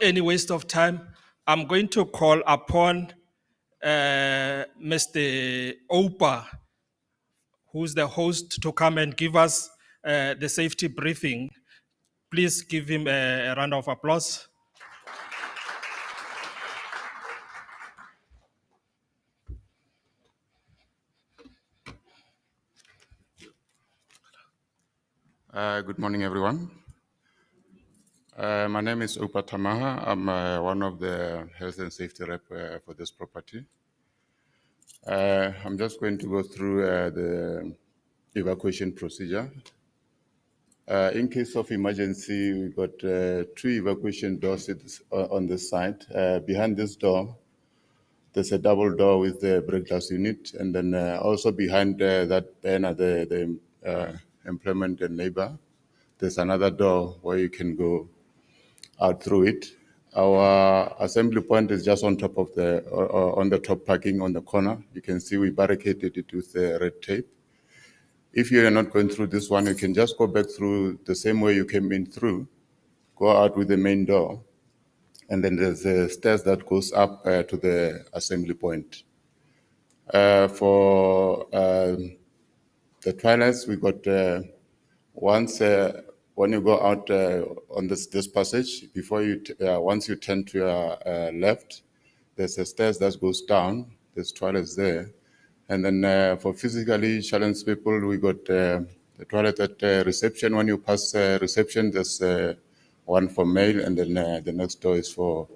any waste of time, I'm going to call upon Mr. Opa, who's the host, to come and give us the safety briefing. Please give him a round of applause. Good morning, everyone. My name is Upa Tamaha. I'm one of the health and safety rep for this property. I'm just going to go through the evacuation procedure. In case of emergency, we've got 2 evacuation doors on this side. Behind this door, there's a double door with the break glass unit, and then also behind that banner, the employment and labor, there's another door where you can go out through it. Our assembly point is just on top of on the top parking on the corner. You can see we barricaded it with red tape. If you are not going through this one, you can just go back through the same way you came in through, go out with the main door, and then there's a stairs that goes up to the assembly point. For the toilets, we got when you go out on this passage, before you once you turn to your left, there's a stairs that goes down. There's toilets there, and then for physically challenged people, we got the toilet at reception. When you pass reception, there's one for male, and then the next door is for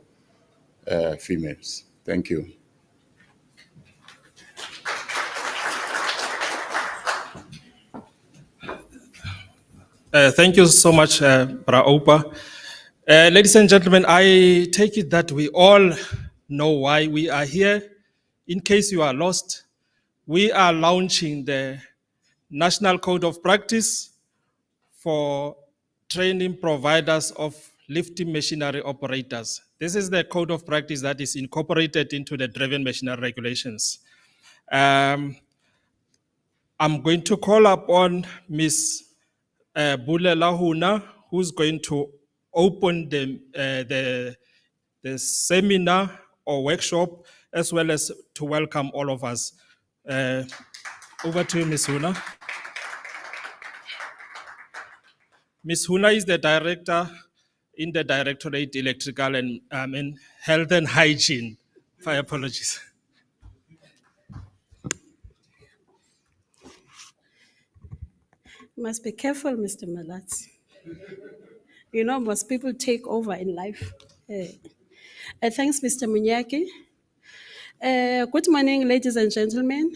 females. Thank you. Thank you so much, Bra Opa. Ladies and gentlemen, I take it that we all know why we are here. In case you are lost, we are launching the National Code of Practice for training providers of lifting machinery operators. This is the code of practice that is incorporated into the driven machinery regulations. I'm going to call upon Ms. Bulela Huna, who's going to open the seminar or workshop, as well as to welcome all of us. Over to you, Ms. Huna. Ms. Huna is the director in the Directorate Electrical and Health and Hygiene. My apologies. You must be careful, Mr. Malatsi. You know, most people take over in life. Thanks, Mr. Munyaki. Good morning, ladies and gentlemen,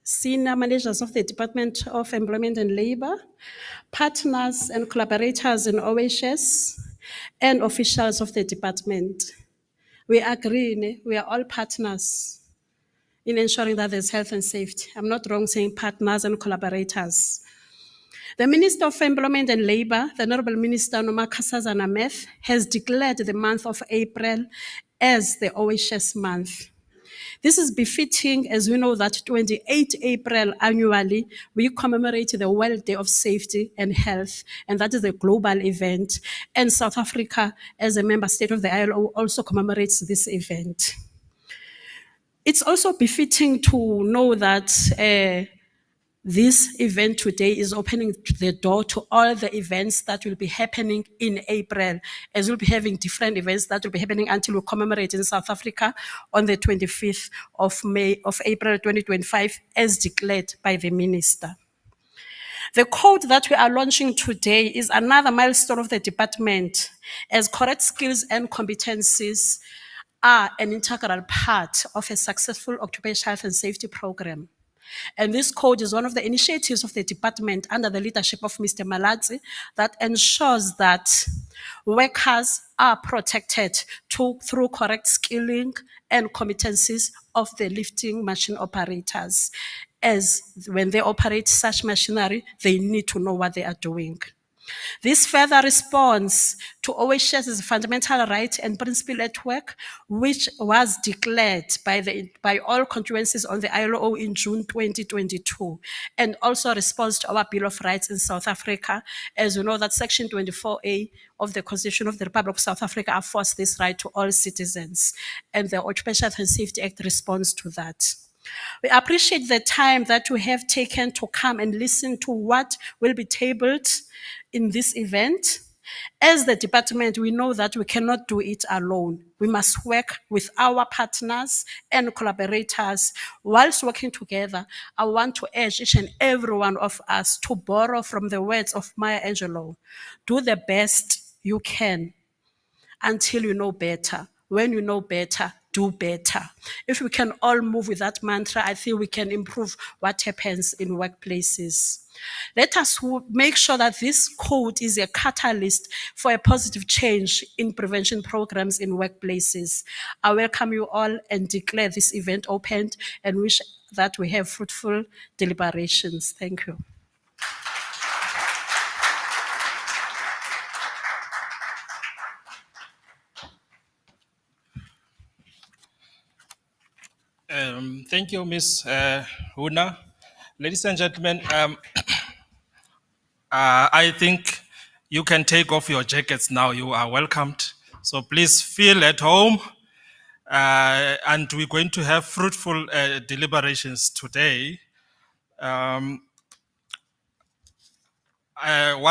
senior managers of the Department of Employment and Labor, partners and collaborators in OHS, and officials of the department. We agree, we are all partners in ensuring that there's health and safety. I'm not wrong saying partners and collaborators. The Minister of Employment and Labor, the Honorable Minister Nomakasazana Meth, has declared the month of April as the OHS month. This is befitting, as we know that 28 April annually, we commemorate the World Day of Safety and Health, and that is a global event. And South Africa, as a member state of the ILO, also commemorates this event. It's also befitting to know that this event today is opening the door to all the events that will be happening in April, as we'll be having different events that will be happening until we commemorate in South Africa on the 25th of April 2025, as declared by the Minister. The code that we are launching today is another milestone of the department, as correct skills and competencies are an integral part of a successful occupational health and safety program. And this code is one of the initiatives of the department under the leadership of Mr. Malatsi that ensures that workers are protected through correct skilling and competencies of the lifting machine operators. As when they operate such machinery, they need to know what they are doing. This further responds to OHS's fundamental right and principle at work, which was declared by all constituencies on the ILO in June 2022, and also responds to our Bill of Rights in South Africa. As you know, that Section 24A of the Constitution of the Republic of South Africa affords this right to all citizens, and the Occupational Health and Safety Act responds to that. We appreciate the time that you have taken to come and listen to what will be tabled in this event. As the department, we know that we cannot do it alone. We must work with our partners and collaborators. Whilst working together, I want to urge each and every one of us to borrow from the words of Maya Angelou. Do the best you can until you know better. When you know better, do better. If we can all move with that mantra, I think we can improve what happens in workplaces. Let us make sure that this code is a catalyst for a positive change in prevention programs in workplaces. I welcome you all and declare this event opened and wish that we have fruitful deliberations. Thank you. Thank you, Ms. Huna. Ladies and gentlemen, I think you can take off your jackets now. You are welcomed. So please feel at home. And we're going to have fruitful deliberations today. What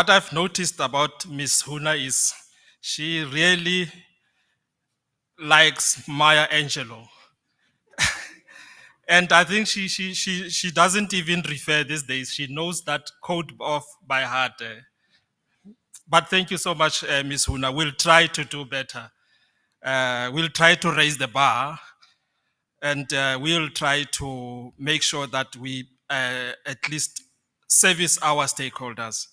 I've noticed about Ms. Huna is she really likes Maya Angelou. And I think she doesn't even refer these days. She knows that code off by heart. But thank you so much, Ms. Huna. We'll try to do better. We'll try to raise the bar, and we'll try to make sure that we at least service our stakeholders.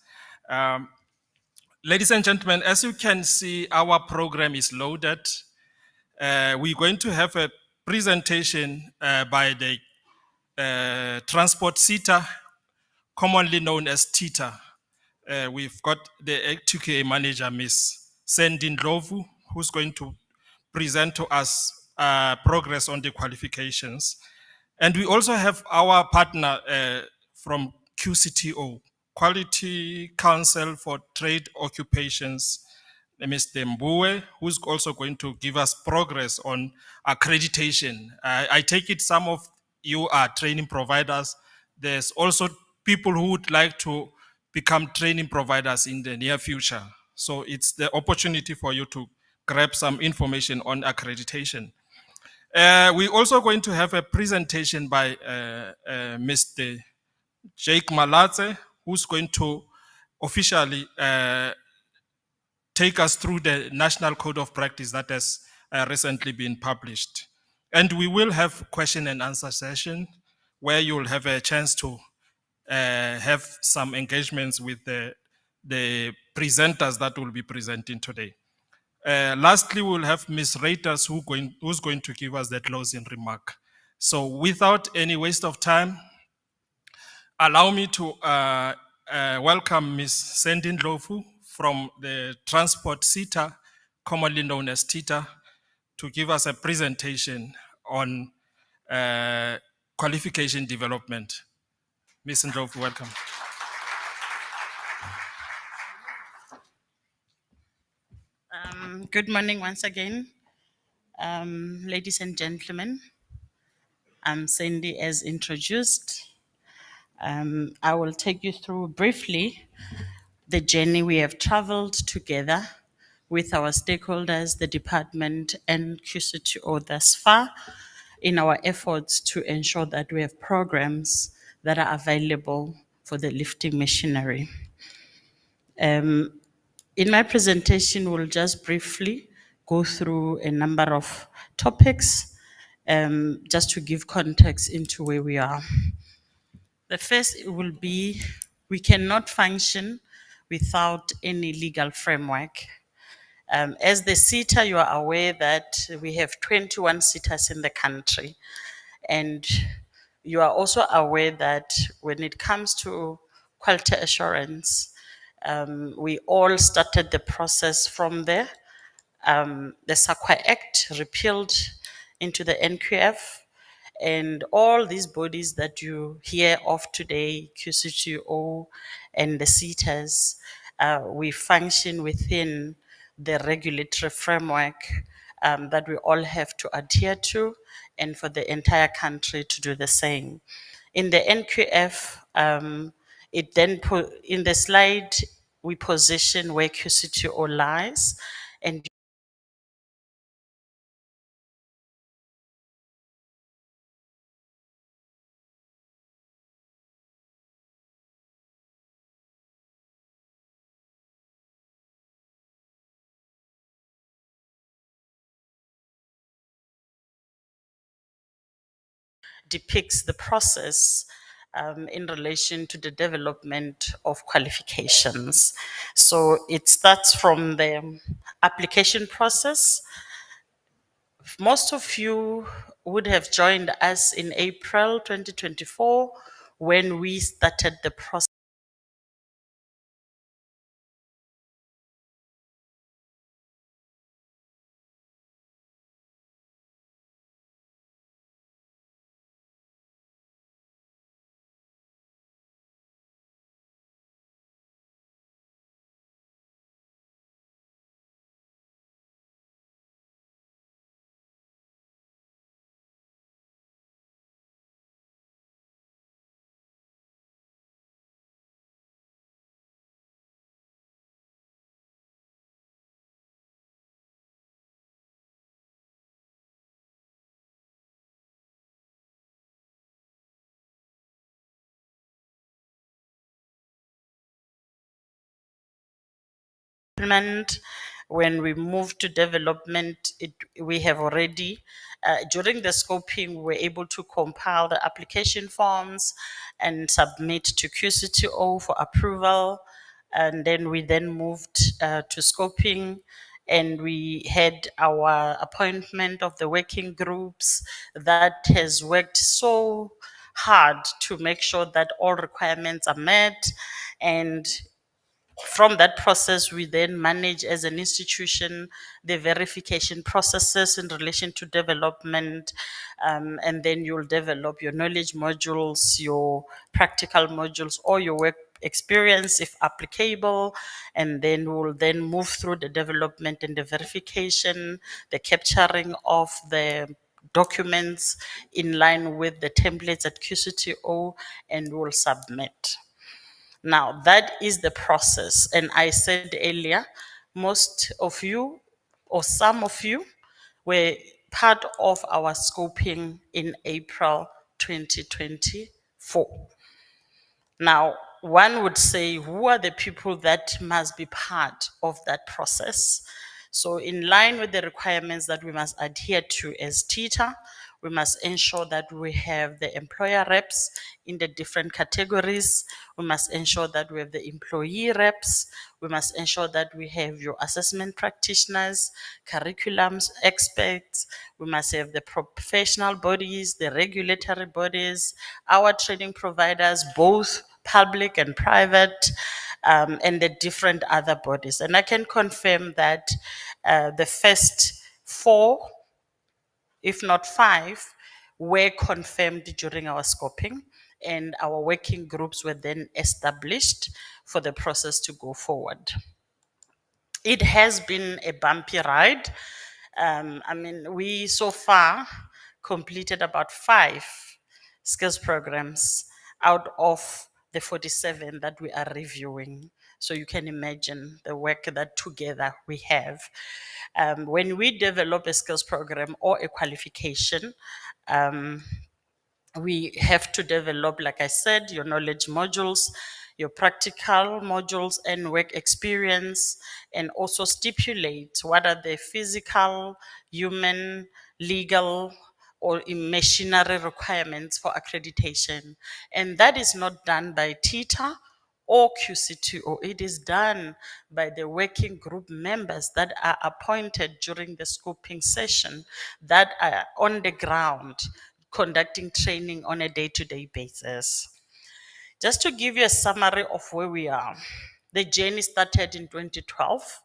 Ladies and gentlemen, as you can see, our program is loaded. We're going to have a presentation by the Transport SETA, commonly known as TITA. We've got the 2KA manager, Ms. Sendin Lovu, who's going to present to us progress on the qualifications. And we also have our partner from QCTO, Quality Council for Trade Occupations, Mr. Mbue, who's also going to give us progress on accreditation. I take it some of you are training providers. There's also people who would like to become training providers in the near future. So it's the opportunity for you to grab some information on accreditation. We're also going to have a presentation by Mr. Jake Malatse, who's going to officially take us through the National Code of Practice that has recently been published. And we will have question and answer session where you'll have a chance to have some engagements with the presenters that will be presenting today. Lastly, we'll have Ms. Reiters who's going to give us the closing remark. So without any waste of time, allow me to welcome Ms. Sendin Lofu from the Transport SETA, commonly known as TITA, to give us a presentation on qualification development. Ms. Ndlovu, welcome. Good morning once again, ladies and gentlemen. I'm Sandy as introduced. I will take you through briefly the journey we have traveled together with our stakeholders, the department and QCTO thus far in our efforts to ensure that we have programs that are available for the lifting machinery. In my presentation, we'll just briefly go through a number of topics just to give context into where we are. The first will be, we cannot function without any legal framework. As the SETA, you are aware that we have 21 SETAs in the country. And you are also aware that when it comes to quality assurance, We all started the process from there. The SAQA Act repealed into the NQF, and all these bodies that you hear of today, QCTO and the CETAs, we function within the regulatory framework that we all have to adhere to, and for the entire country to do the same. In the NQF, it then put in the slide, we position where QCTO lies, and depicts the process in relation to the development of qualifications. So it starts from the application process. Most of you would have joined us in April 2024 when we started the process. When we move to development, we have already, during the scoping, we were able to compile the application forms and submit to QCTO for approval. And then we then moved to scoping, and we had our appointment of the working groups that has worked so hard to make sure that all requirements are met. And from that process, we then manage as an institution the verification processes in relation to development, and then you'll develop your knowledge modules, your practical modules, or your work experience if applicable, and then we'll then move through the development and the verification, the capturing of the documents in line with the templates at QCTO, and we'll submit. Now, that is the process. And I said earlier, most of you, or some of you, were part of our scoping in April 2024. Now, one would say, who are the people that must be part of that process? So in line with the requirements that we must adhere to as TITA, we must ensure that we have the employer reps in the different categories. We must ensure that we have the employee reps. We must ensure that we have your assessment practitioners, curriculums experts. We must have the professional bodies, the regulatory bodies, our training providers, both public and private, and the different other bodies. And I can confirm that the first 4, if not 5, were confirmed during our scoping, and our working groups were then established for the process to go forward. It has been a bumpy ride. We so far completed about 5 skills programs out of the 47 that we are reviewing. So you can imagine the work that together we have. When we develop a skills program or a qualification, we have to develop, like I said, your knowledge modules, your practical modules and work experience, and also stipulate what are the physical, human, legal, or machinery requirements for accreditation. And that is not done by TITA or QCTO. It is done by the working group members that are appointed during the scoping session, that are on the ground conducting training on a day-to-day basis. Just to give you a summary of where we are. The journey started in 2012.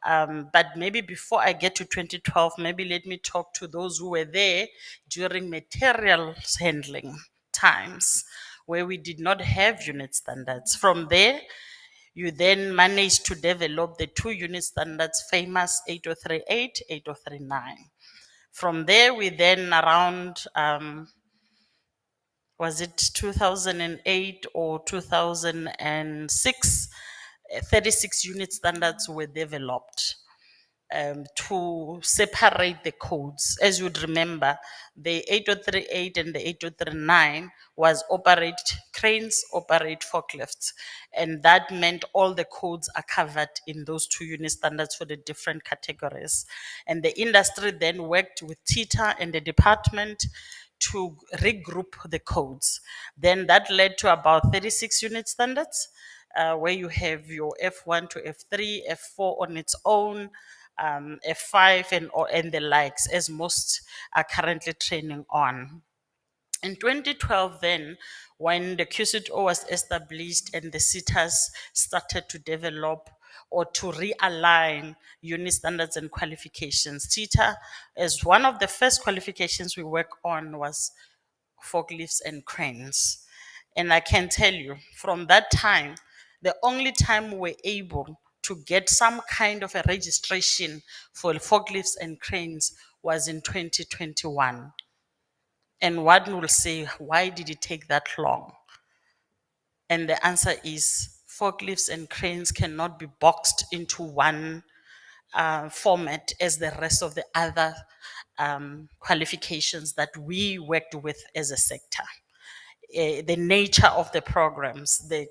But maybe before I get to 2012, maybe let me talk to those who were there during materials handling times where we did not have unit standards. From there, you then managed to develop the two unit standards, famous 8038, 8039. From there, we then around, was it 2008 or 2006, 36 unit standards were developed to separate the codes. As you'd remember, the 8038 and the 8039 was operate cranes, operate forklifts. And that meant all the codes are covered in those two unit standards for the different categories. And the industry then worked with TITA and the department to regroup the codes. Then that led to about 36 unit standards, where you have your F1 to F3, F4 on its own, F5 and the likes, as most are currently training on. In 2012 then, when the QCTO was established and the CETAs started to develop or to realign unit standards and qualifications, CETA, as one of the first qualifications we work on, was forklifts and cranes. And I can tell you, from that time, the only time we were able to get some kind of a registration for forklifts and cranes was in 2021. And one will say, why did it take that long? And the answer is forklifts and cranes cannot be boxed into one format as the rest of the other qualifications that we worked with as a sector. The nature of the programs, the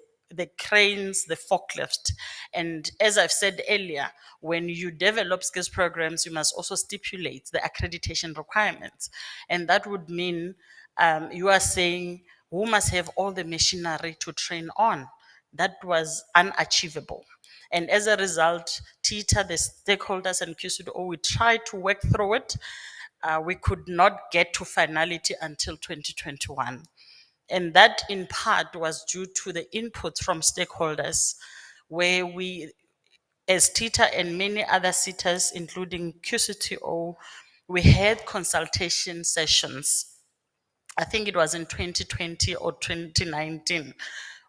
cranes, the forklift. And as I've said earlier, when you develop skills programs, you must also stipulate the accreditation requirements. And that would mean you are saying who must have all the machinery to train on. That was unachievable. And as a result, TITA, the stakeholders, and QCDO, we tried to work through it. We could not get to finality until 2021. And that in part was due to the input from stakeholders, where we, as TITA and many other CETAs, including QCTO, we had consultation sessions. I think it was in 2020 or 2019,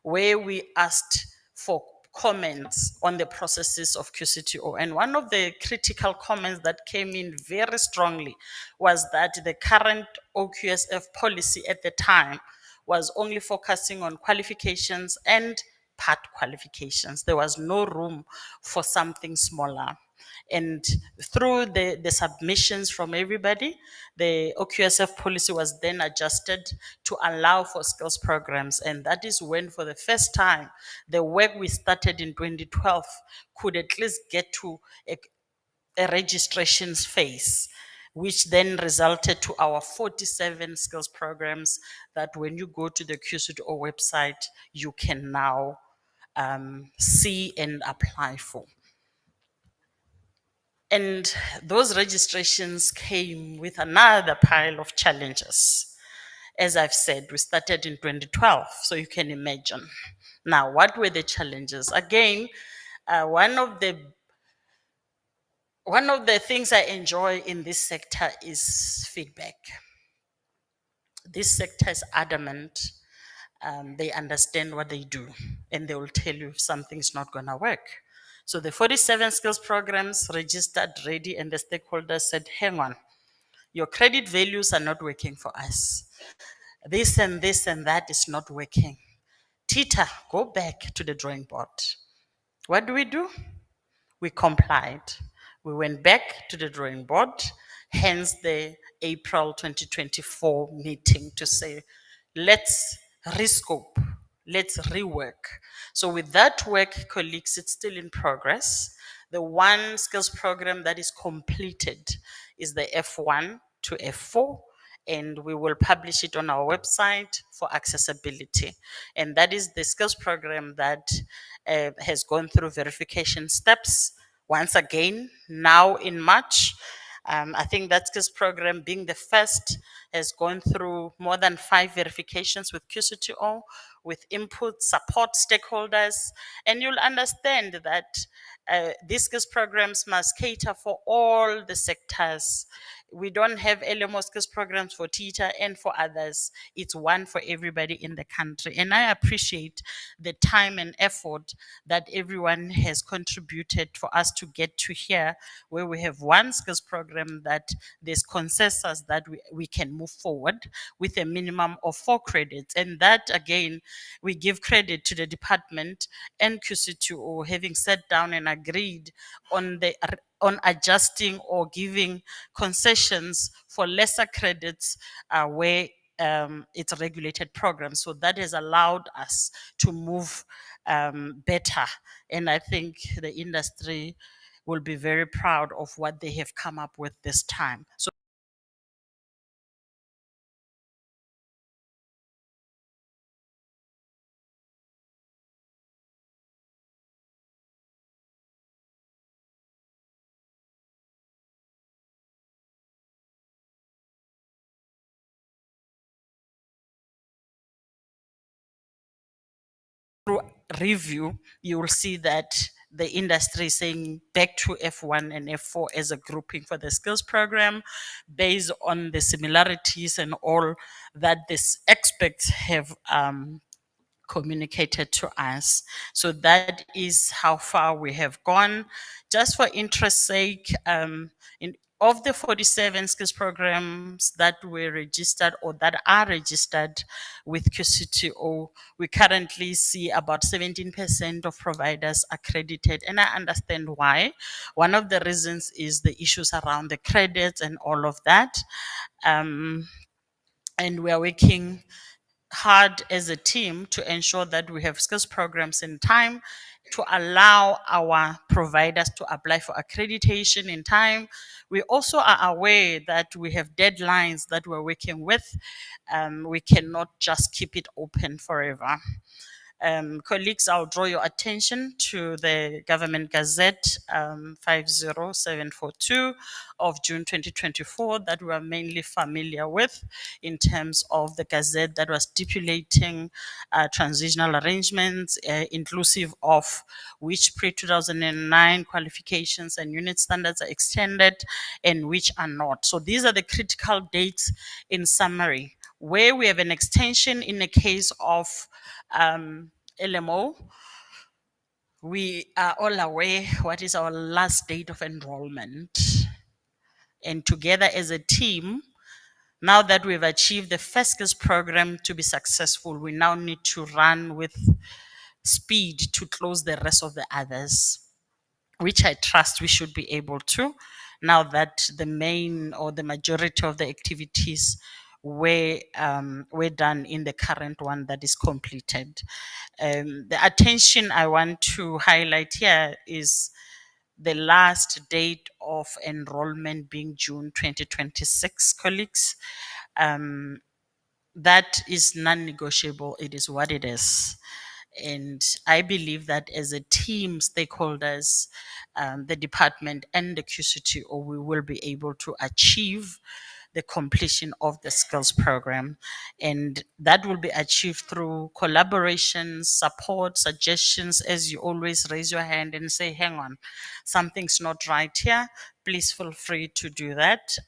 where we asked for comments on the processes of QCTO. And one of the critical comments that came in very strongly was that the current OQSF policy at the time was only focusing on qualifications and part qualifications. There was no room for something smaller. And through the submissions from everybody, the OQSF policy was then adjusted to allow for skills programs. And that is when, for the first time, the work we started in 2012 could at least get to a registrations phase, which then resulted to our 47 skills programs that when you go to the QCTO website, you can now see and apply for. And those registrations came with another pile of challenges. As I've said, we started in 2012, so you can imagine. Now, what were the challenges? Again, one of the things I enjoy in this sector is feedback. This sector is adamant. They understand what they do, and they will tell you if something's not going to work. So the 47 skills programs registered, ready, and the stakeholders said, hang on, your credit values are not working for us. This and that is not working. TITA, go back to the drawing board. What do? We complied. We went back to the drawing board, hence the April 2024 meeting to say, let's rescope, let's rework. So with that work, colleagues, it's still in progress. The one skills program that is completed is the F1 to F4, and we will publish it on our website for accessibility. And that is the skills program that has gone through verification steps. Once again, now in March, I think that skills program, being the first, has gone through more than 5 verifications with QCTO. with input, support stakeholders, and you'll understand that these skills programs must cater for all the sectors. We don't have LMO skills programs for teacher and for others. It's one for everybody in the country. And I appreciate the time and effort that everyone has contributed for us to get to here, where we have one skills program that there's consensus that we can move forward with a minimum of 4 credits. And that, again, we give credit to the department and QC2O having sat down and agreed on adjusting or giving concessions for lesser credits where it's a regulated program. So that has allowed us to move better. And I think the industry will be very proud of what they have come up with this time. So through review, you will see that the industry is saying back to F1 and F4 as a grouping for the skills program based on the similarities and all that these experts have communicated to us. So that is how far we have gone. Just for interest's sake, of the 47 skills programs that were registered or that are registered with QCTO, we currently see about 17% of providers accredited, and I understand why. One of the reasons is the issues around the credits and all of that. And we are working hard as a team to ensure that we have skills programs in time to allow our providers to apply for accreditation in time. We also are aware that we have deadlines that we're working with. We cannot just keep it open forever. Colleagues, I'll draw your attention to the Government Gazette 50742 of June 2024 that we are mainly familiar with in terms of the Gazette that was stipulating transitional arrangements inclusive of which pre-2009 qualifications and unit standards are extended and which are not. So these are the critical dates in summary. Where we have an extension in the case of LMO, we are all aware what is our last date of enrollment. And together as a team, now that we've achieved the first skills program to be successful, we now need to run with speed to close the rest of the others, which I trust we should be able to, now that the main or the majority of the activities were done in the current one that is completed. The attention I want to highlight here is the last date of enrollment being June 2026, colleagues. That is non-negotiable. It is what it is. And I believe that as a team, stakeholders, the department and the QCTO, we will be able to achieve the completion of the skills program. And that will be achieved through collaboration, support, suggestions, as you always raise your hand and say, hang on, something's not right here. Please feel free to do that.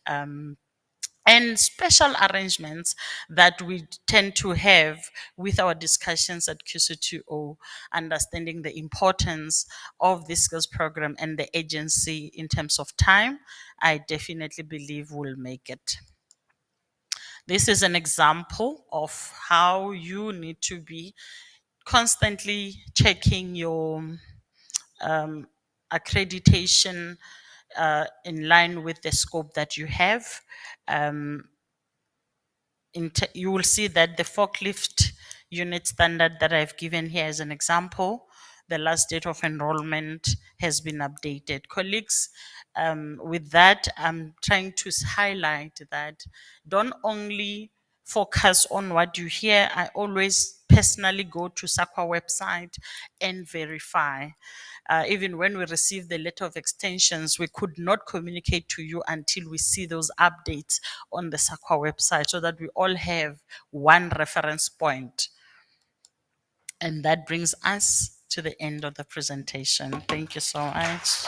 And special arrangements that we tend to have with our discussions at QC2O, understanding the importance of this skills program and the agency in terms of time, I definitely believe will make it. This is an example of how you need to be constantly checking your accreditation in line with the scope that you have. You will see that the forklift unit standard that I've given here as an example, the last date of enrollment has been updated. Colleagues, with that, I'm trying to highlight that don't only focus on what you hear. I always personally go to SAQA website and verify. Even when we received the letter of extensions, we could not communicate to you until we see those updates on the SAQA website so that we all have one reference point. And that brings us to the end of the presentation. Thank you so much.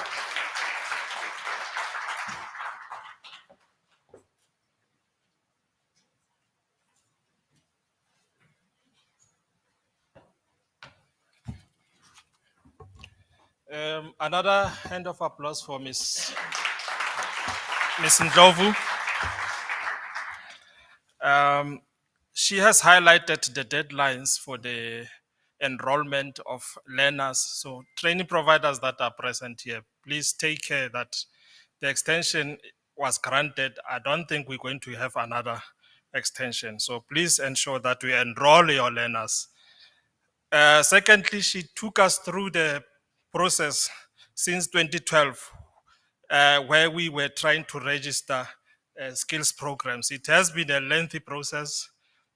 Another hand of applause for Miss Ndlovu. She has highlighted the deadlines for the enrollment of learners. So training providers that are present here, please take care that the extension was granted. I don't think we're going to have another extension. So please ensure that we enroll your learners. Secondly, she took us through the process since 2012, where we were trying to register skills programs. It has been a lengthy process,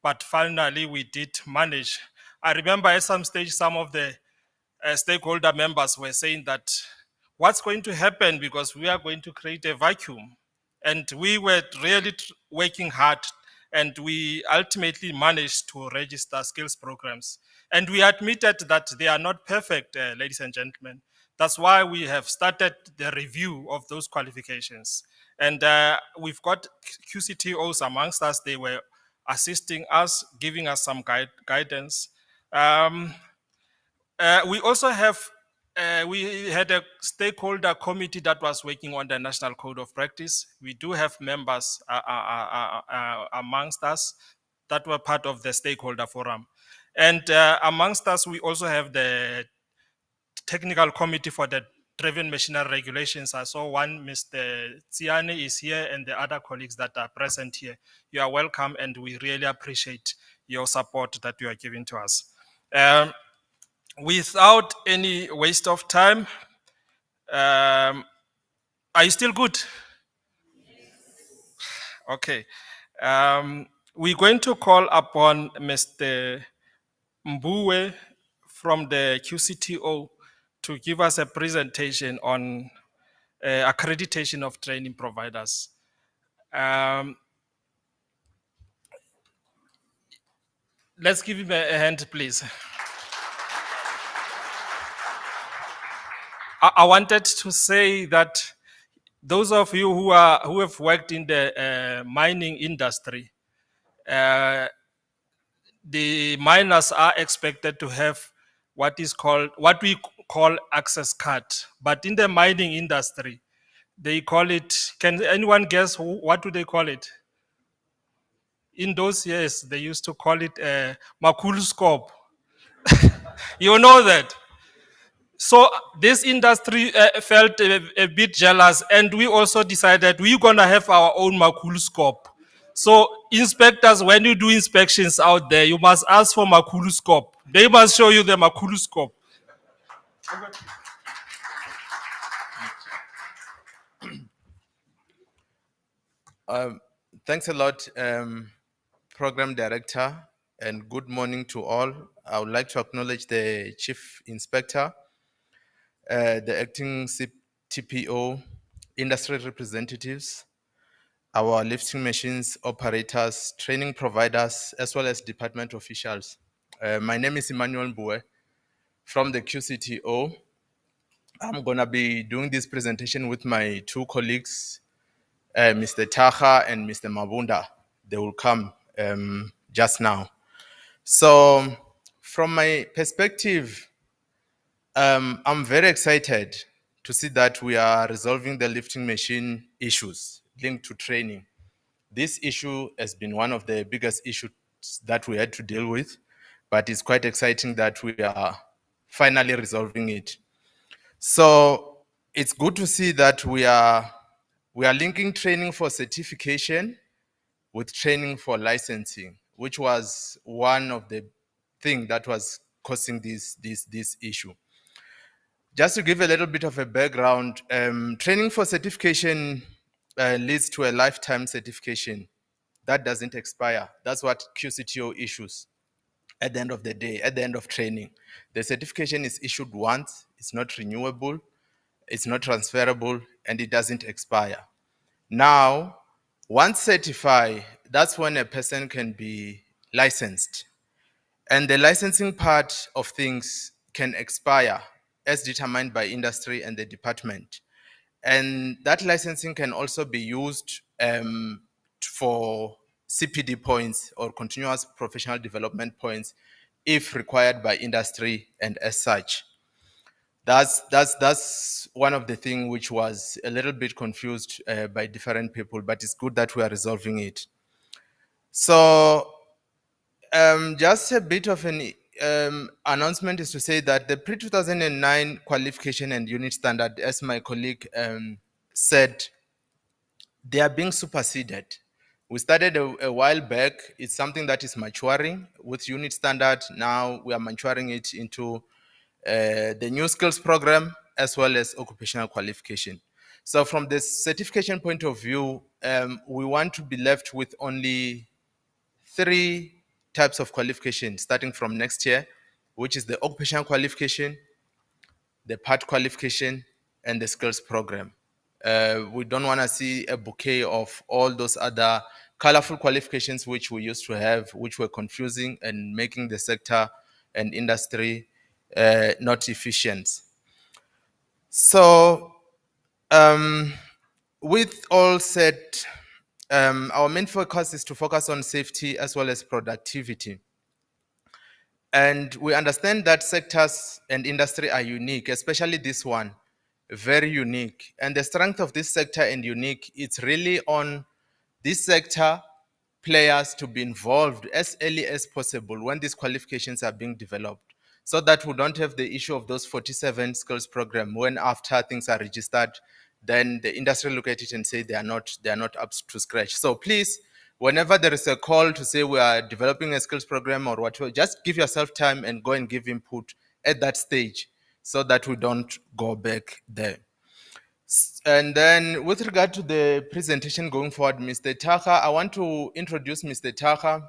but finally we did manage. I remember at some stage, some of the stakeholder members were saying that what's going to happen because we are going to create a vacuum. And we were really working hard, and we ultimately managed to register skills programs. And we admitted that they are not perfect, ladies and gentlemen. That's why we have started the review of those qualifications. And we've got QCTOs amongst us. They were assisting us, giving us some guidance. We also have, we had a stakeholder committee that was working on the National Code of Practice. We do have members amongst us that were part of the stakeholder forum. And amongst us, we also have the technical committee for the driven machinery regulations. I saw one, Mr. Tsiane is here, and the other colleagues that are present here. You are welcome, and we really appreciate your support that you are giving to us. Without any waste of time, are you still good? Okay. We're going to call upon Mr. Mbuwe from the QCTO to give us a presentation on accreditation of training providers. Let's give him a hand, please. I wanted to say that those of you who have worked in the mining industry, the miners are expected to have what we call access card. But in the mining industry, they call it. Can anyone guess what do they call it? In those years, they used to call it a makuloscope. You know that. So this industry felt a bit jealous, and we also decided we're gonna have our own makuloscope. So inspectors, when you do inspections out there, you must ask for makuloscope. They must show you the makuloscope. Thanks a lot, Program Director, and good morning to all. I would like to acknowledge the Chief Inspector, the Acting TPO, industry representatives, our lifting machines operators, training providers, as well as department officials. My name is Emmanuel Bue from the QCTO. I'm going to be doing this presentation with my two colleagues, Mr. Taha and Mr. Mabunda. They will come just now. So from my perspective, I'm very excited to see that we are resolving the lifting machine issues linked to training. This issue has been one of the biggest issues that we had to deal with, but it's quite exciting that we are finally resolving it. So it's good to see that we are linking training for certification with training for licensing, which was one of the things that was causing this issue. Just to give a little bit of a background, training for certification leads to a lifetime certification that doesn't expire. That's what QCTO issues at the end of the day, at the end of training. The certification is issued once, it's not renewable, it's not transferable, and it doesn't expire. Now, once certified, that's when a person can be licensed. And the licensing part of things can expire as determined by industry and the department. And that licensing can also be used for CPD points or continuous professional development points if required by industry and as such. That's one of the things which was a little bit confused by different people, but it's good that we are resolving it. So just a bit of an announcement is to say that the pre-2009 qualification and unit standard, as my colleague said, they are being superseded. We started a while back. It's something that is maturing with unit standard. Now we are maturing it into the new skills program as well as occupational qualification. So from the certification point of view, we want to be left with only 3 types of qualification starting from next year, which is the occupational qualification, the part qualification, and the skills program. We don't want to see a bouquet of all those other colorful qualifications which we used to have, which were confusing and making the sector and industry not efficient. So, with all said, our main focus is to focus on safety as well as productivity. And we understand that sectors and industry are unique, especially this one, very unique. And the strength of this sector and unique, it's really on this sector players to be involved as early as possible when these qualifications are being developed, so that we don't have the issue of those 47 skills program when after things are registered, then the industry look at it and say they are not up to scratch. So please, whenever there is a call to say we are developing a skills program or whatever, just give yourself time and go and give input at that stage so that we don't go back there. And then with regard to the presentation going forward, Mr. Taka, I want to introduce Mr. Taka,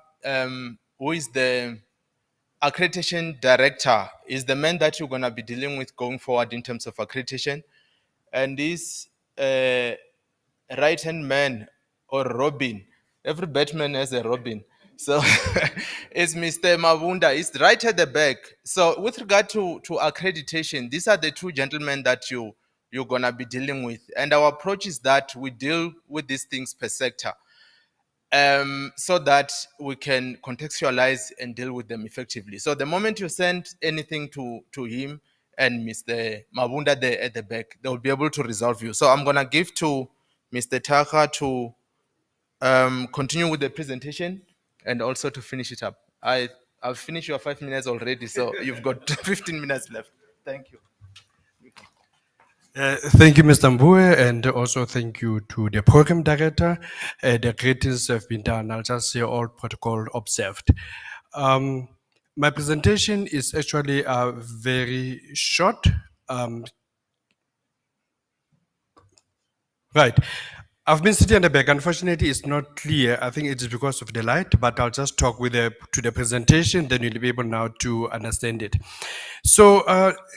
who is the accreditation director, is the man that you're going to be dealing with going forward in terms of accreditation. And this right-hand man or Robin, every Batman has a Robin. So it's Mr. Mavunda. He's right at the back. So with regard to accreditation, these are the 2 gentlemen that you're going to be dealing with. And our approach is that we deal with these things per sector, so that we can contextualize and deal with them effectively. So the moment you send anything to him and Mr. Mavunda there at the back, they'll be able to resolve you. So I'm going to give to Mr. Taka to continue with the presentation and also to finish it up. I've finished your 5 minutes already, so you've got 15 minutes left. Thank you. Thank you, Mr. Mbue, and also thank you to the program director. The greetings have been done. I'll just say all protocol observed. My presentation is actually very short. Right. I've been sitting at the back. Unfortunately, it's not clear. I think it's because of the light, but I'll just talk with to the presentation, then you'll be able now to understand it. So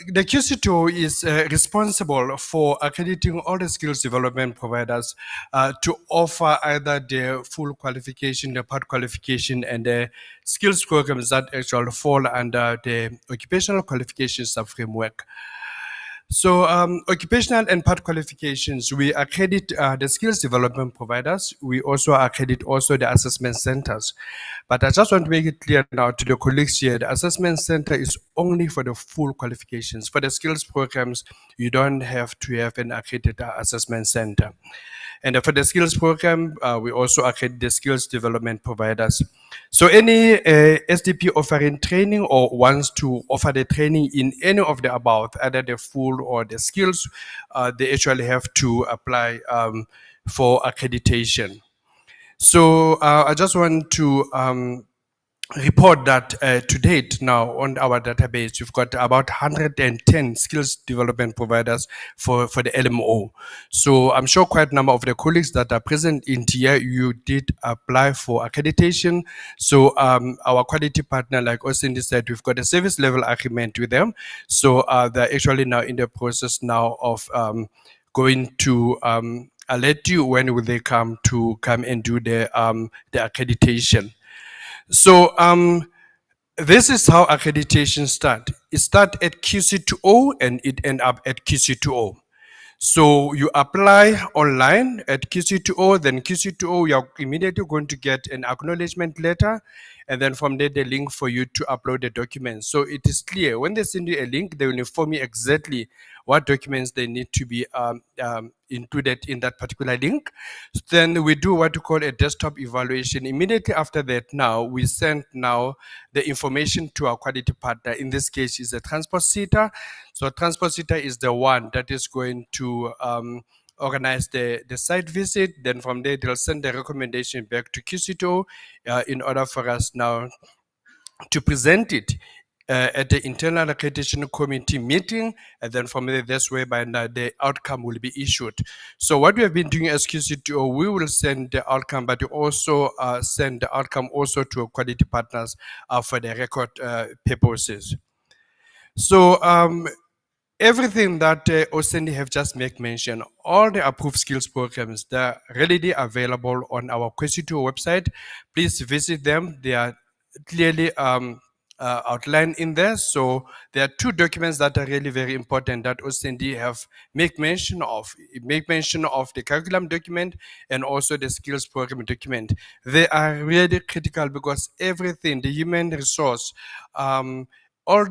the QC2 is responsible for accrediting all the skills development providers to offer either the full qualification, the part qualification, and the skills programs that actually fall under the occupational qualifications sub-framework. So occupational and part qualifications, we accredit the skills development providers. We also accredit also the assessment centers. But I just want to make it clear now to the colleagues here, the assessment center is only for the full qualifications. For the skills programs, you don't have to have an accredited assessment center. And for the skills program, we also accredit the skills development providers. So any SDP offering training or wants to offer the training in any of the above, either the full or the skills, they actually have to apply for accreditation. So I just want to report that to date now on our database, we've got about 110 skills development providers for the LMO. So I'm sure quite a number of the colleagues that are present in here, you did apply for accreditation. So our quality partner, like Cindy said, we've got a service level agreement with them. So they're actually now in the process now of going to alert you when will they come and do the accreditation. So This is how accreditation start. It start at QC2O and it end up at QC2O. So you apply online at QC2O, then QC2O, you're immediately going to get an acknowledgement letter, and then from there, the link for you to upload the documents. So it is clear when they send you a link, they will inform you exactly what documents they need to be included in that particular link. Then we do what we call a desktop evaluation. Immediately after that, now we send now the information to our quality partner. In this case, is a transport sitter. So transport sitter is the one that is going to organize the site visit. Then from there, they'll send the recommendation back to QCTO in order for us now to present it at the internal accreditation committee meeting, and then from there, that's whereby now the outcome will be issued. So what we have been doing as QCTO, we will send the outcome, but we also send the outcome also to quality partners for the record purposes. So everything that Osendi have just make mention, all the approved skills programs, they're readily available on our QC2 website. Please visit them. They are clearly outlined in there. So there are two documents that are really very important that Osendi have make mention of. Make mention of the curriculum document and also the skills program document. They are really critical because everything, the human resource, all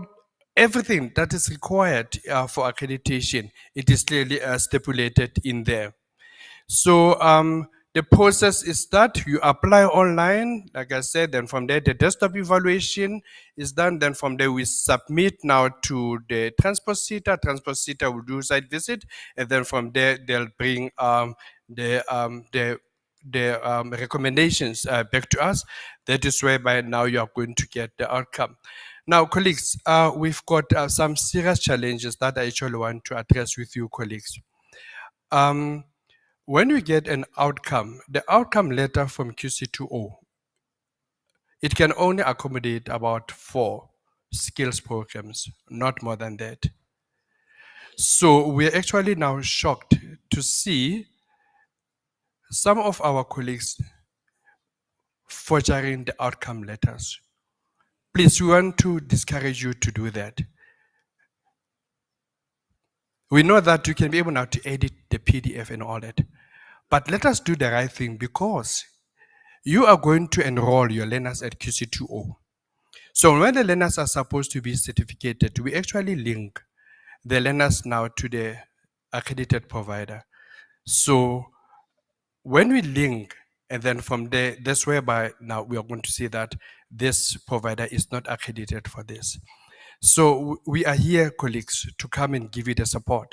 everything that is required for accreditation, it is clearly stipulated in there. So the process is that you apply online, like I said, then from there the desktop evaluation is done. Then from there we submit now to the transport sitter. Transport sitter will do site visit, and then from there they'll bring the recommendations back to us. That is whereby now you are going to get the outcome. Now, colleagues, we've got some serious challenges that I actually want to address with you, colleagues. When we get an outcome, the outcome letter from QC2O, it can only accommodate about 4 skills programs, not more than that. So we're actually now shocked to see some of our colleagues forging the outcome letters. Please, we want to discourage you to do that. We know that you can be able now to edit the PDF and all that. But let us do the right thing because you are going to enroll your learners at QC2O. So when the learners are supposed to be certificated, we actually link the learners now to the accredited provider. So when we link, and then from there, that's whereby now we are going to see that this provider is not accredited for this. So we are here, colleagues, to come and give you the support.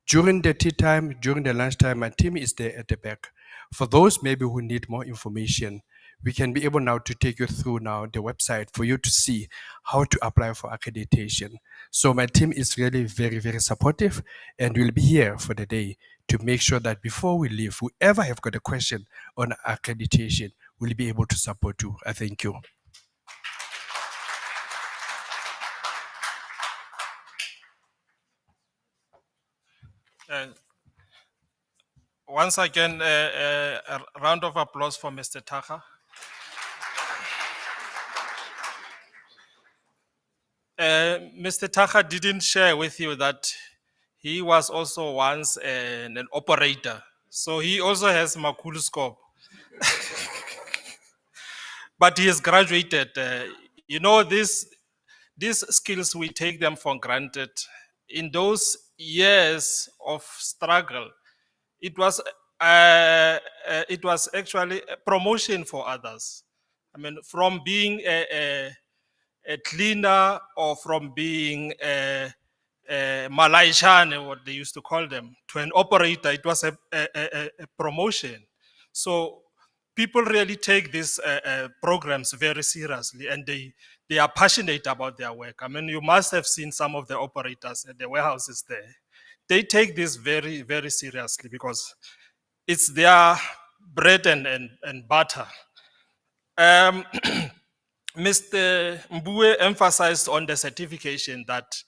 During the tea time, during the lunchtime, my team is there at the back. For those maybe who need more information, we can be able now to take you through now the website for you to see how to apply for accreditation. So my team is really very, very supportive, and we'll be here for the day to make sure that before we leave, whoever have got a question on accreditation will be able to support you. I thank you. Once again, a round of applause for Mr. Taha. Mr. Taha didn't share with you that he was also once an operator. So he also has Makuloscope. But he has graduated. You know, these skills, we take them for granted. In those years of struggle, it was actually a promotion for others. I mean, from being a cleaner or from being a Malaysian, what they used to call them, to an operator, it was a promotion. So people really take these programs very seriously, and they are passionate about their work. I mean, you must have seen some of the operators at the warehouses there. They take this very, very seriously because it's their bread and butter. Mr. Mbue emphasized on the certification that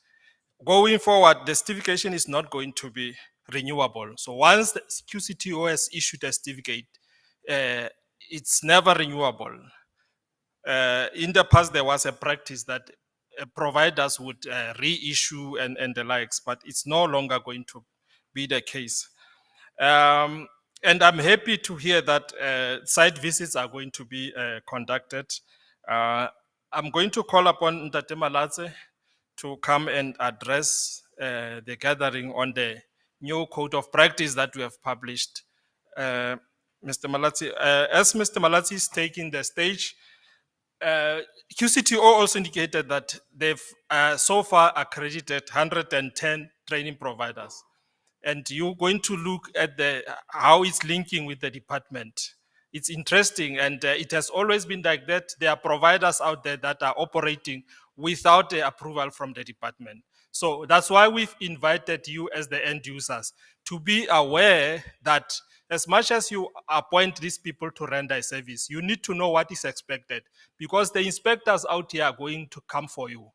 going forward, the certification is not going to be renewable. So once the QCTO has issued a certificate, it's never renewable. In the past, there was a practice that providers would reissue and the likes, but it's no longer going to be the case. And I'm happy to hear that site visits are going to be conducted. I'm going to call upon Ntate Malatse to come and address the gathering on the new code of practice that we have published. Mr. Malatsi, as Mr. Malatsi is taking the stage, QCTO also indicated that they've so far accredited 110 training providers. And you're going to look at how it's linking with the department. It's interesting, and it has always been like that. There are providers out there that are operating without the approval from the department. So that's why we've invited you as the end users to be aware that as much as you appoint these people to render a service, you need to know what is expected, because the inspectors out here are going to come for you.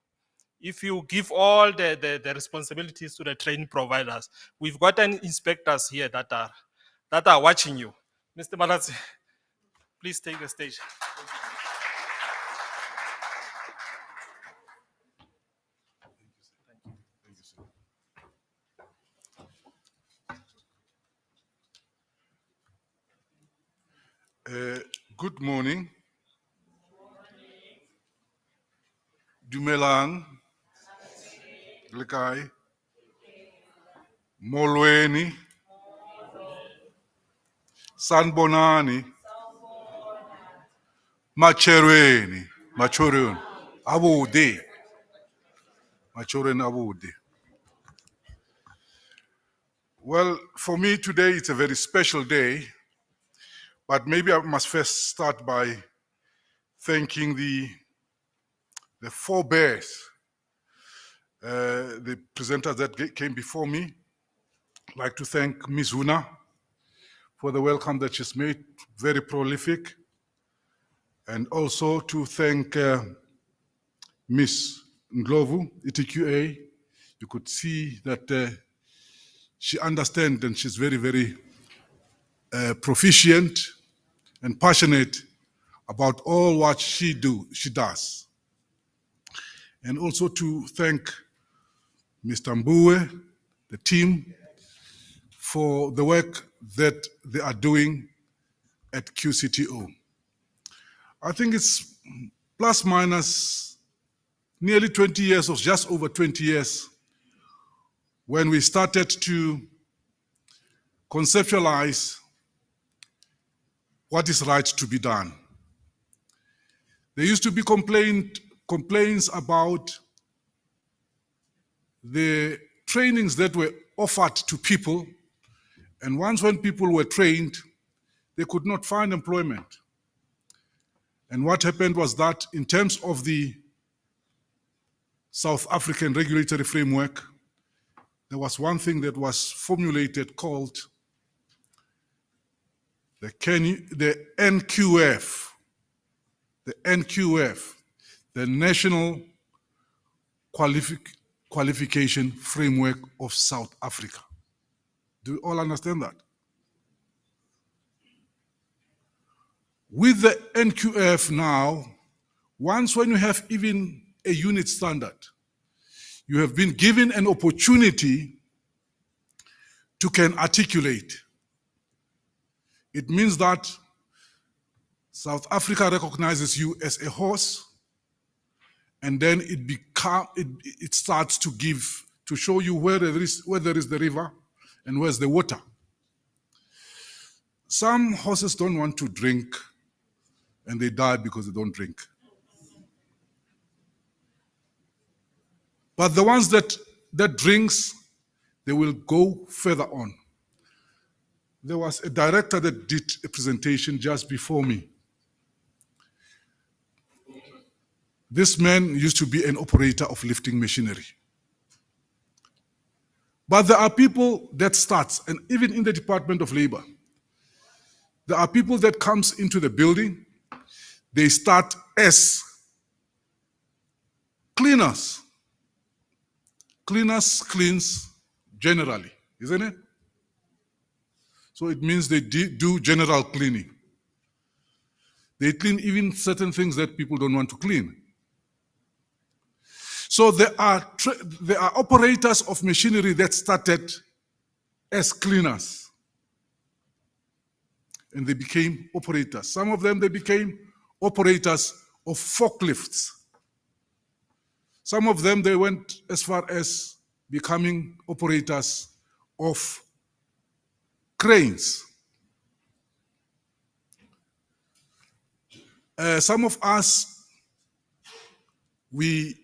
If you give all the responsibilities to the training providers, we've got inspectors here that are watching you. Mr. Malatsi, please take the stage. Good morning. Dumelang. Lekai. Molweni. Sanbonani. Macherweni. Machorun. Abude. Machoren Abude. Well, for me today it's a very special day, but maybe I must first start by thanking the forebears, the presenters that came before me. I'd like to thank Ms. Una for the welcome that she's made, very prolific. And also to thank Ms. Ndlovu, ETQA. You could see that she understands and she's very, very proficient and passionate about all what she does. And also to thank Mr. Mbue, the team, for the work that they are doing at QCTO. I think it's plus minus nearly 20 years or just over 20 years when we started to conceptualize what is right to be done. There used to be complaints about the trainings that were offered to people, and once when people were trained, they could not find employment. And what happened was that in terms of the South African regulatory framework, there was one thing that was formulated called the NQF, the National Qualification Framework of South Africa. Do you all understand that? With the NQF now, once when you have even a unit standard, you have been given an opportunity to can articulate. It means that South Africa recognizes you as a horse, and then it starts to show you where there is the river and where's the water. Some horses don't want to drink, and they die because they don't drink. But the ones that drinks, they will go further on. There was a director that did a presentation just before me. This man used to be an operator of lifting machinery. But there are people that starts, and even in the Department of Labor, there are people that comes into the building, they start as cleaners. Cleaners cleans generally, isn't it? So it means they do general cleaning. They clean even certain things that people don't want to clean. So there are operators of machinery that started as cleaners, and they became operators. Some of them, they became operators of forklifts. Some of them, they went as far as becoming operators of cranes. Some of us, we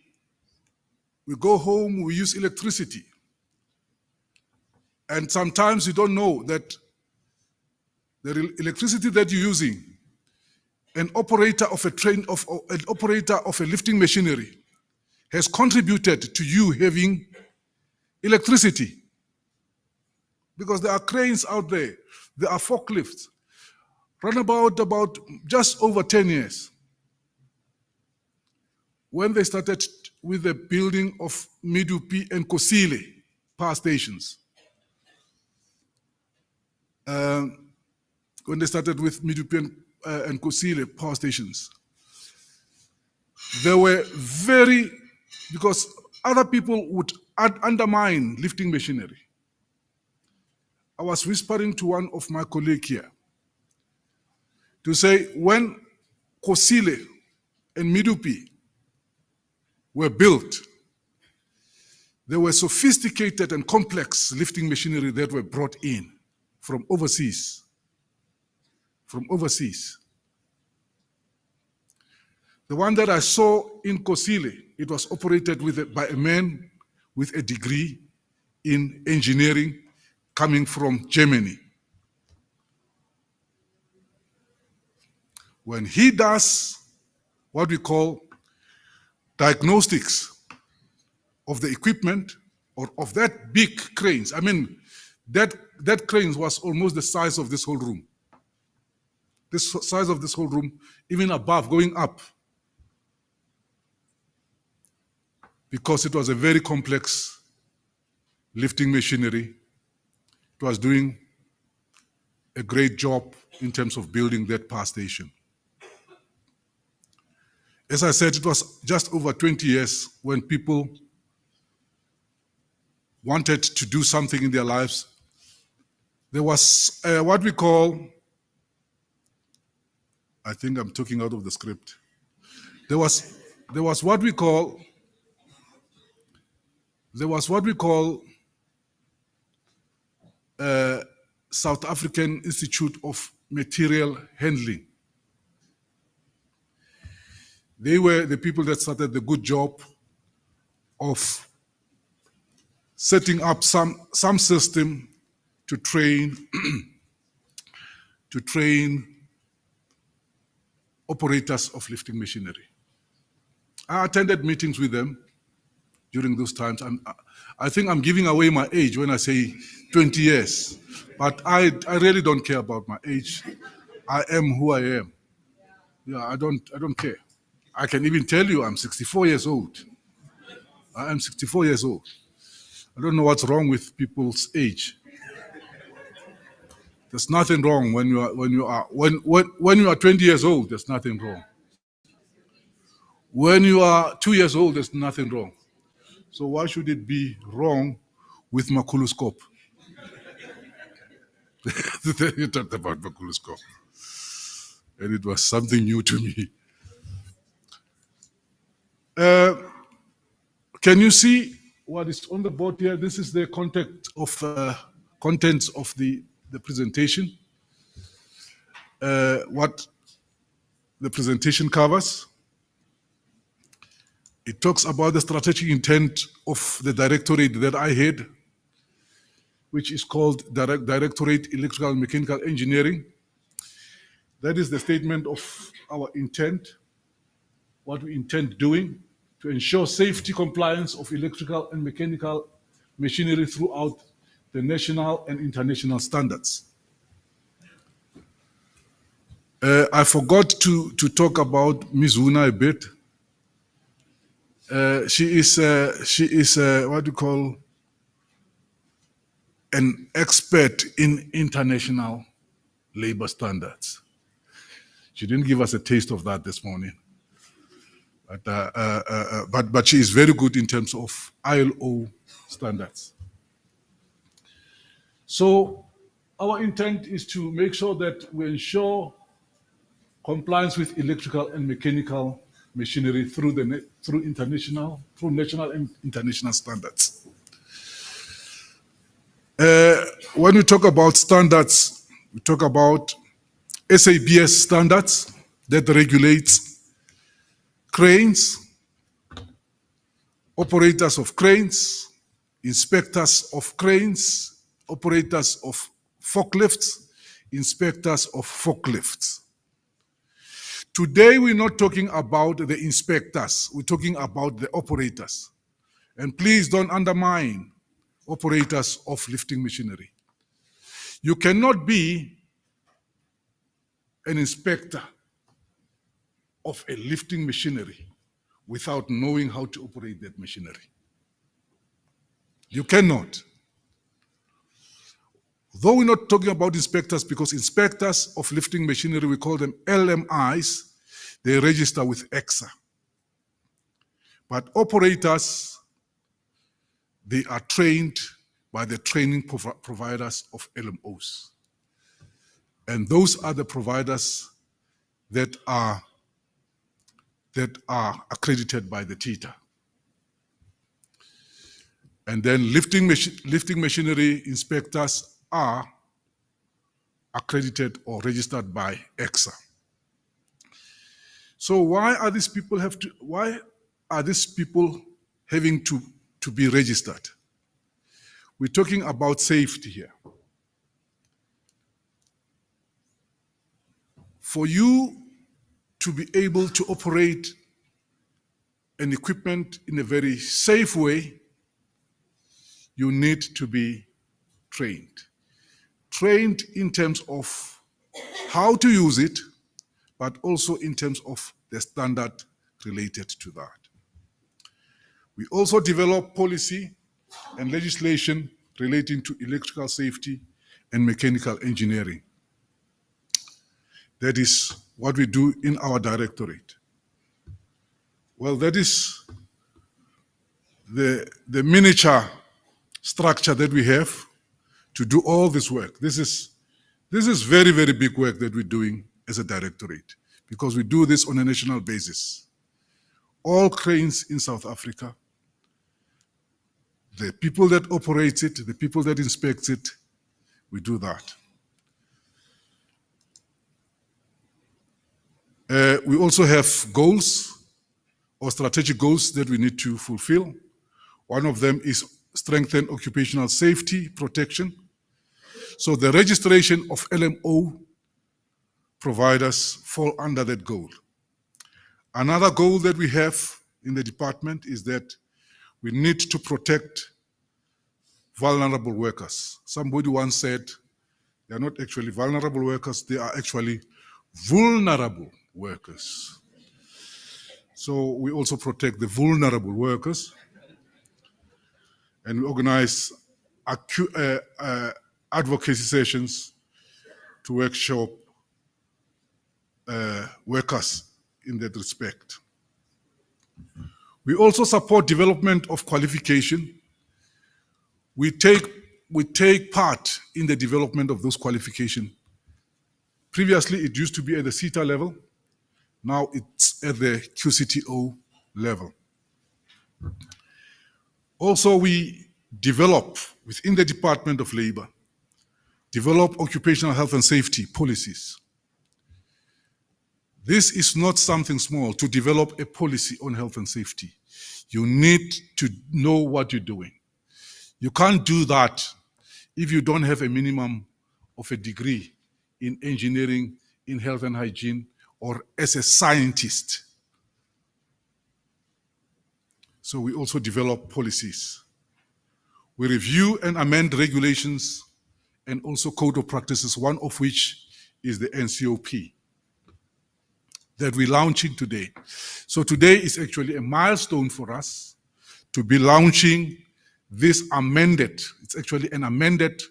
go home, we use electricity. And sometimes you don't know that the electricity that you're using, an operator of an operator of a lifting machinery has contributed to you having electricity. Because there are cranes out there, there are forklifts. Run about just over 10 years. When they started with the building of Medupi and Kosile power stations, when they started with Medupi and Kosile power stations, they were because other people would undermine lifting machinery. I was whispering to one of my colleagues here to say when Kosile and Medupi were built, there were sophisticated and complex lifting machinery that were brought in from overseas. The one that I saw in Kosile, it was operated by a man with a degree in engineering coming from Germany. When he does what we call diagnostics of the equipment or of that big cranes, I mean, that crane was almost the size of this whole room. This size of this whole room, even above, going up. Because it was a very complex lifting machinery. It was doing a great job in terms of building that power station. As I said, it was just over 20 years when people wanted to do something in their lives. There was what we call, I think I'm talking out of the script. There was what we call South African Institute of Material Handling. They were the people that started the good job of setting up some system to train operators of lifting machinery. I attended meetings with them during those times. I think I'm giving away my age when I say 20 years, but I really don't care about my age. I am who I am. Yeah, I don't care. I can even tell you I'm 64 years old. I am 64 years old. I don't know what's wrong with people's age. There's nothing wrong when you are 20 years old. There's nothing wrong. When you are 2 years old, there's nothing wrong. So why should it be wrong with maculoscope? You talked about maculoscope, and it was something new to me. Can you see what is on the board here? This is the contents of the presentation. What the presentation covers. It talks about the strategic intent of the directorate that I had, which is called Directorate Electrical and Mechanical Engineering. That is the statement of our intent, what we intend doing to ensure safety compliance of electrical and mechanical machinery throughout the national and international standards. I forgot to talk about Ms. Wuna a bit. She is what you call an expert in international labor standards. She didn't give us a taste of that this morning. But she is very good in terms of ILO standards. So our intent is to make sure that we ensure compliance with electrical and mechanical machinery through national and international standards. When we talk about standards, we talk about SABS standards that regulates cranes, operators of cranes, inspectors of cranes, operators of forklifts, inspectors of forklifts. Today, we're not talking about the inspectors, we're talking about the operators. And please don't undermine operators of lifting machinery. You cannot be an inspector of a lifting machinery without knowing how to operate that machinery. You cannot. Though we're not talking about inspectors, because inspectors of lifting machinery, we call them LMIs, they register with EXA. But operators, they are trained by the training providers of LMOs. And those are the providers that are accredited by the TITA. And then lifting machinery inspectors are accredited or registered by EXA. So why are these people having to be registered? We're talking about safety here. For you to be able to operate an equipment in a very safe way, you need to be trained. Trained in terms of how to use it, but also in terms of the standard related to that. We also develop policy and legislation relating to electrical safety and mechanical engineering. That is what we do in our directorate. Well, that is the miniature structure that we have to do all this work. This is very, very big work that we're doing as a directorate, because we do this on a national basis. All cranes in South Africa, the people that operate it, the people that inspect it, we do that. We also have goals or strategic goals that we need to fulfill. One of them is strengthen occupational safety protection. So the registration of LMO providers fall under that goal. Another goal that we have in the department is that we need to protect vulnerable workers. Somebody once said, they are not actually vulnerable workers, they are actually vulnerable workers. So we also protect the vulnerable workers, and we organize advocacy sessions to workshop workers in that respect. We also support development of qualification. We take part in the development of those qualifications. Previously, it used to be at the CETA level. Now it's at the QCTO level. Also, we develop within the Department of Labor, develop occupational health and safety policies. This is not something small, to develop a policy on health and safety. You need to know what you're doing. You can't do that if you don't have a minimum of a degree in engineering, in health and hygiene, or as a scientist. So we also develop policies. We review and amend regulations and also code of practices, one of which is the NCOP that we're launching today. So today is actually a milestone for us to be launching this amended, it's actually an amended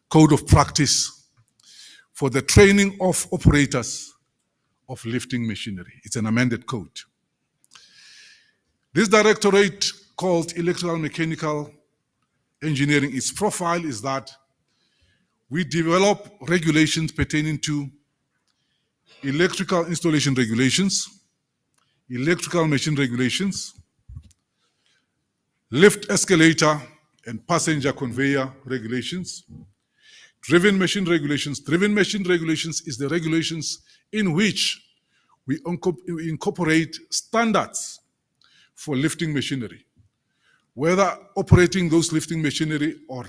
code of practice for the training of operators of lifting machinery. It's an amended code. This directorate called Electrical Mechanical Engineering, its profile is that we develop regulations pertaining to electrical installation regulations, electrical machine regulations, lift escalator and passenger conveyor regulations, driven machine regulations. Driven machine regulations is the regulations in which we incorporate standards for lifting machinery, whether operating those lifting machinery or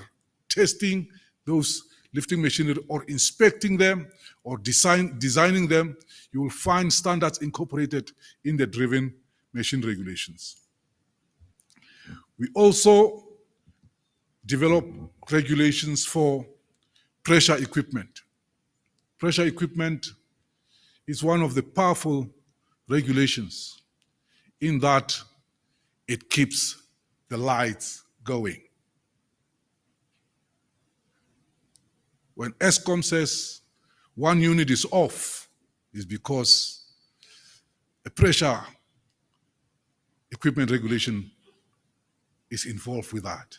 testing those lifting machinery or inspecting them or designing them, you will find standards incorporated in the driven machine regulations. We also develop regulations for pressure equipment. Pressure equipment is one of the powerful regulations in that it keeps the lights going. When ESCOM says one unit is off, it's because a pressure equipment regulation is involved with that.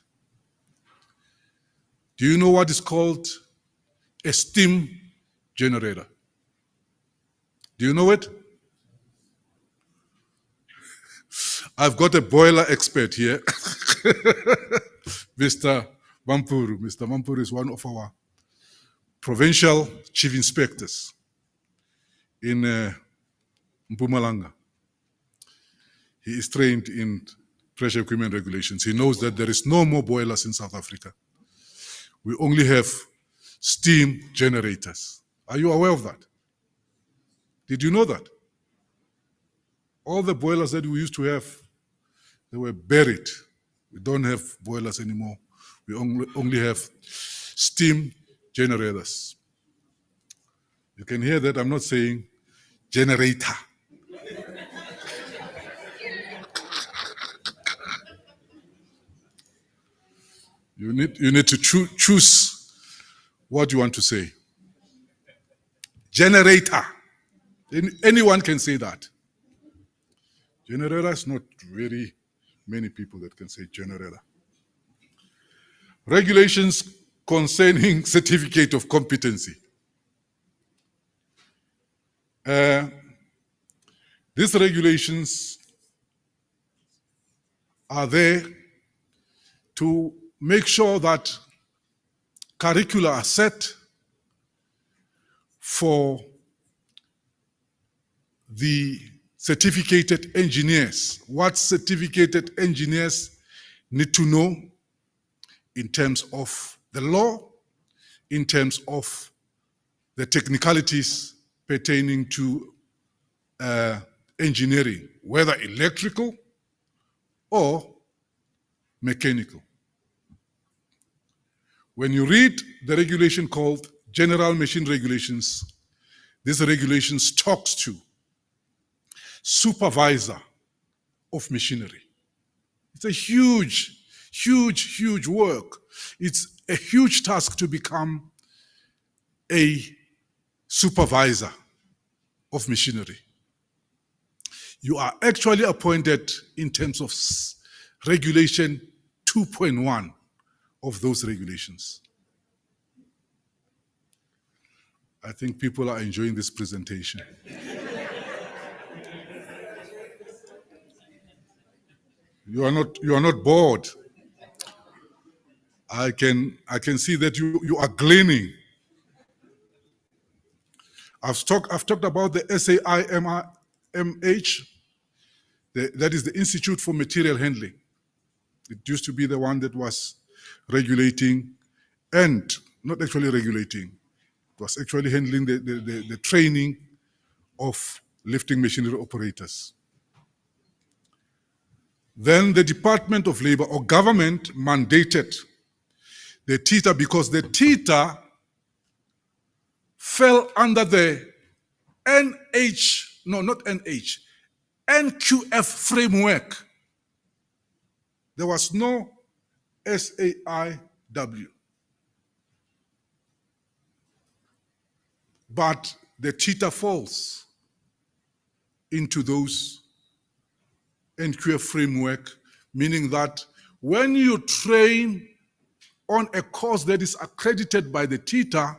Do you know what is called a steam generator? Do you know it? I've got a boiler expert here, Mr. Mampuru. Mr. Mampuru is one of our provincial chief inspectors in Mpumalanga. He is trained in pressure equipment regulations. He knows that there is no more boilers in South Africa. We only have steam generators. Are you aware of that? Did you know that? All the boilers that we used to have, they were buried. We don't have boilers anymore. We only have steam generators. You can hear that I'm not saying generator. You need to choose what you want to say. Generator. Anyone can say that. Generator is not very many people that can say generator. Regulations concerning certificate of competency. These regulations are there to make sure that curricula are set for the certificated engineers. What certificated engineers need to know in terms of the law, in terms of the technicalities pertaining to engineering, whether electrical or mechanical. When you read the regulation called General Machine Regulations, this regulations talks to supervisor of machinery. It's a huge, huge, huge work. It's a huge task to become a supervisor of machinery. You are actually appointed in terms of regulation 2.1 of those regulations. I think people are enjoying this presentation. You are not bored. I can see that you are gleaning. I've talked about the SAIMH, that is the Institute for Material Handling. It used to be the one that was regulating and not actually regulating. It was actually handling the training of lifting machinery operators. Then the Department of Labor or government mandated the TITA because the TITA fell under the NQF framework. There was no SAIW. But the TITA falls into those NQF framework, meaning that when you train on a course that is accredited by the TITA,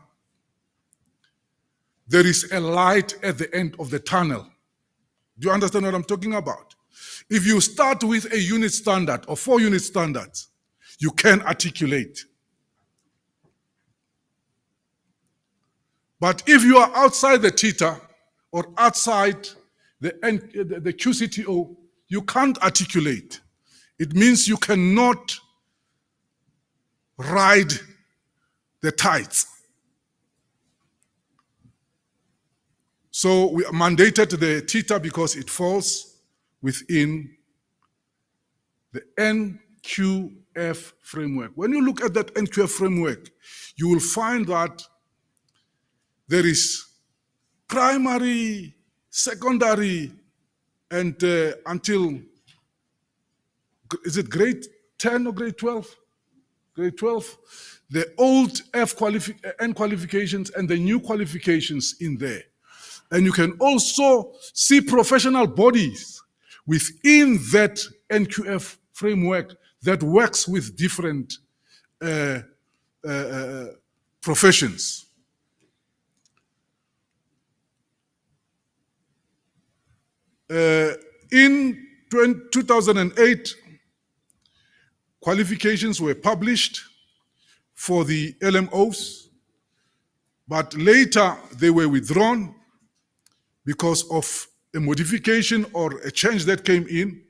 there is a light at the end of the tunnel. Do you understand what I'm talking about? If you start with a unit standard or 4 unit standards, you can articulate. But if you are outside the TITA or outside the QCTO, you can't articulate. It means you cannot ride the tides. So we mandated the TITA because it falls within the NQF framework. When you look at that NQF framework, you will find that there is primary, secondary, and until, is it grade 10 or grade 12? Grade 12, the old N qualifications and the new qualifications in there. And you can also see professional bodies within that NQF framework that works with different professions. In 2008, qualifications were published for the LMOs, but later they were withdrawn because of a modification or a change that came in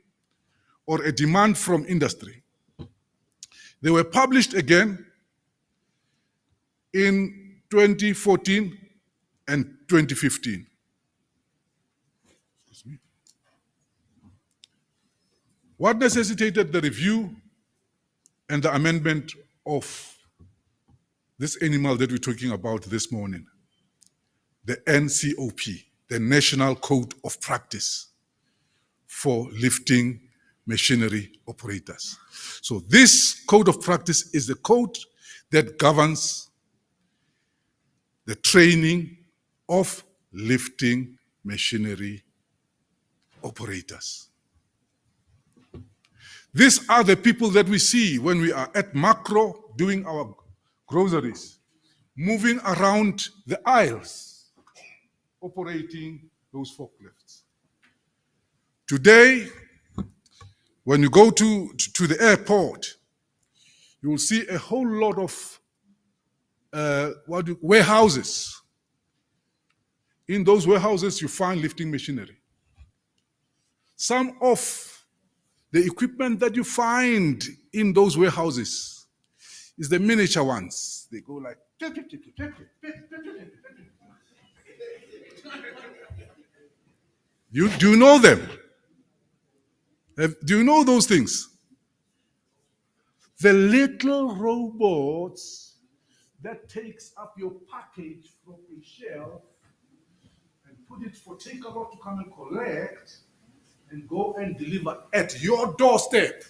or a demand from industry. They were published again in 2014 and 2015. Excuse me. What necessitated the review and the amendment of this animal that we're talking about this morning? The NCOP, the National Code of Practice for Lifting Machinery Operators. So this code of practice is the code that governs the training of lifting machinery operators. These are the people that we see when we are at macro doing our groceries, moving around the aisles, operating those forklifts. Today, when you go to the airport, you will see a whole lot of warehouses. In those warehouses, you find lifting machinery. Some of the equipment that you find in those warehouses is the miniature ones. They go like, do you know them? Do you know those things? The little robots that takes up your package from a shelf and put it for take-a-lot to come and collect and go and deliver at your doorstep.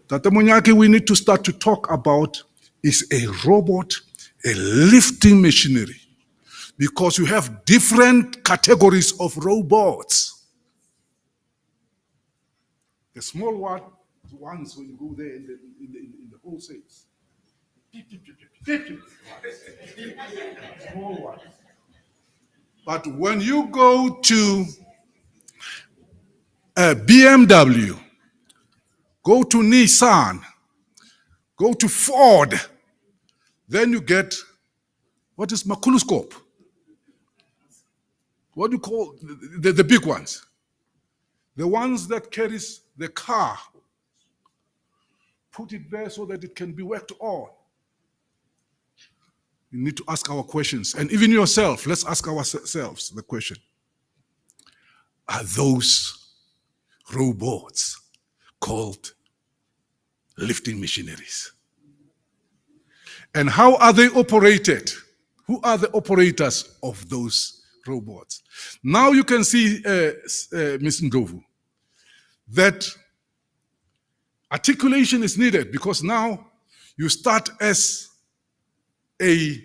Tata Munyaki, we need to start to talk about is a robot, a lifting machinery, because you have different categories of robots. The small ones, when you go there in the wholesales. Small ones. But when you go to BMW, go to Nissan, go to Ford, then you get, what is maculoscope? What do you call the big ones? The ones that carries the car. Put it there so that it can be worked on. We need to ask our questions. And even yourself, let's ask ourselves the question. Are those robots called lifting machineries? And how are they operated? Who are the operators of those robots? Now you can see, Ms. Ndovu, that articulation is needed because now you start as a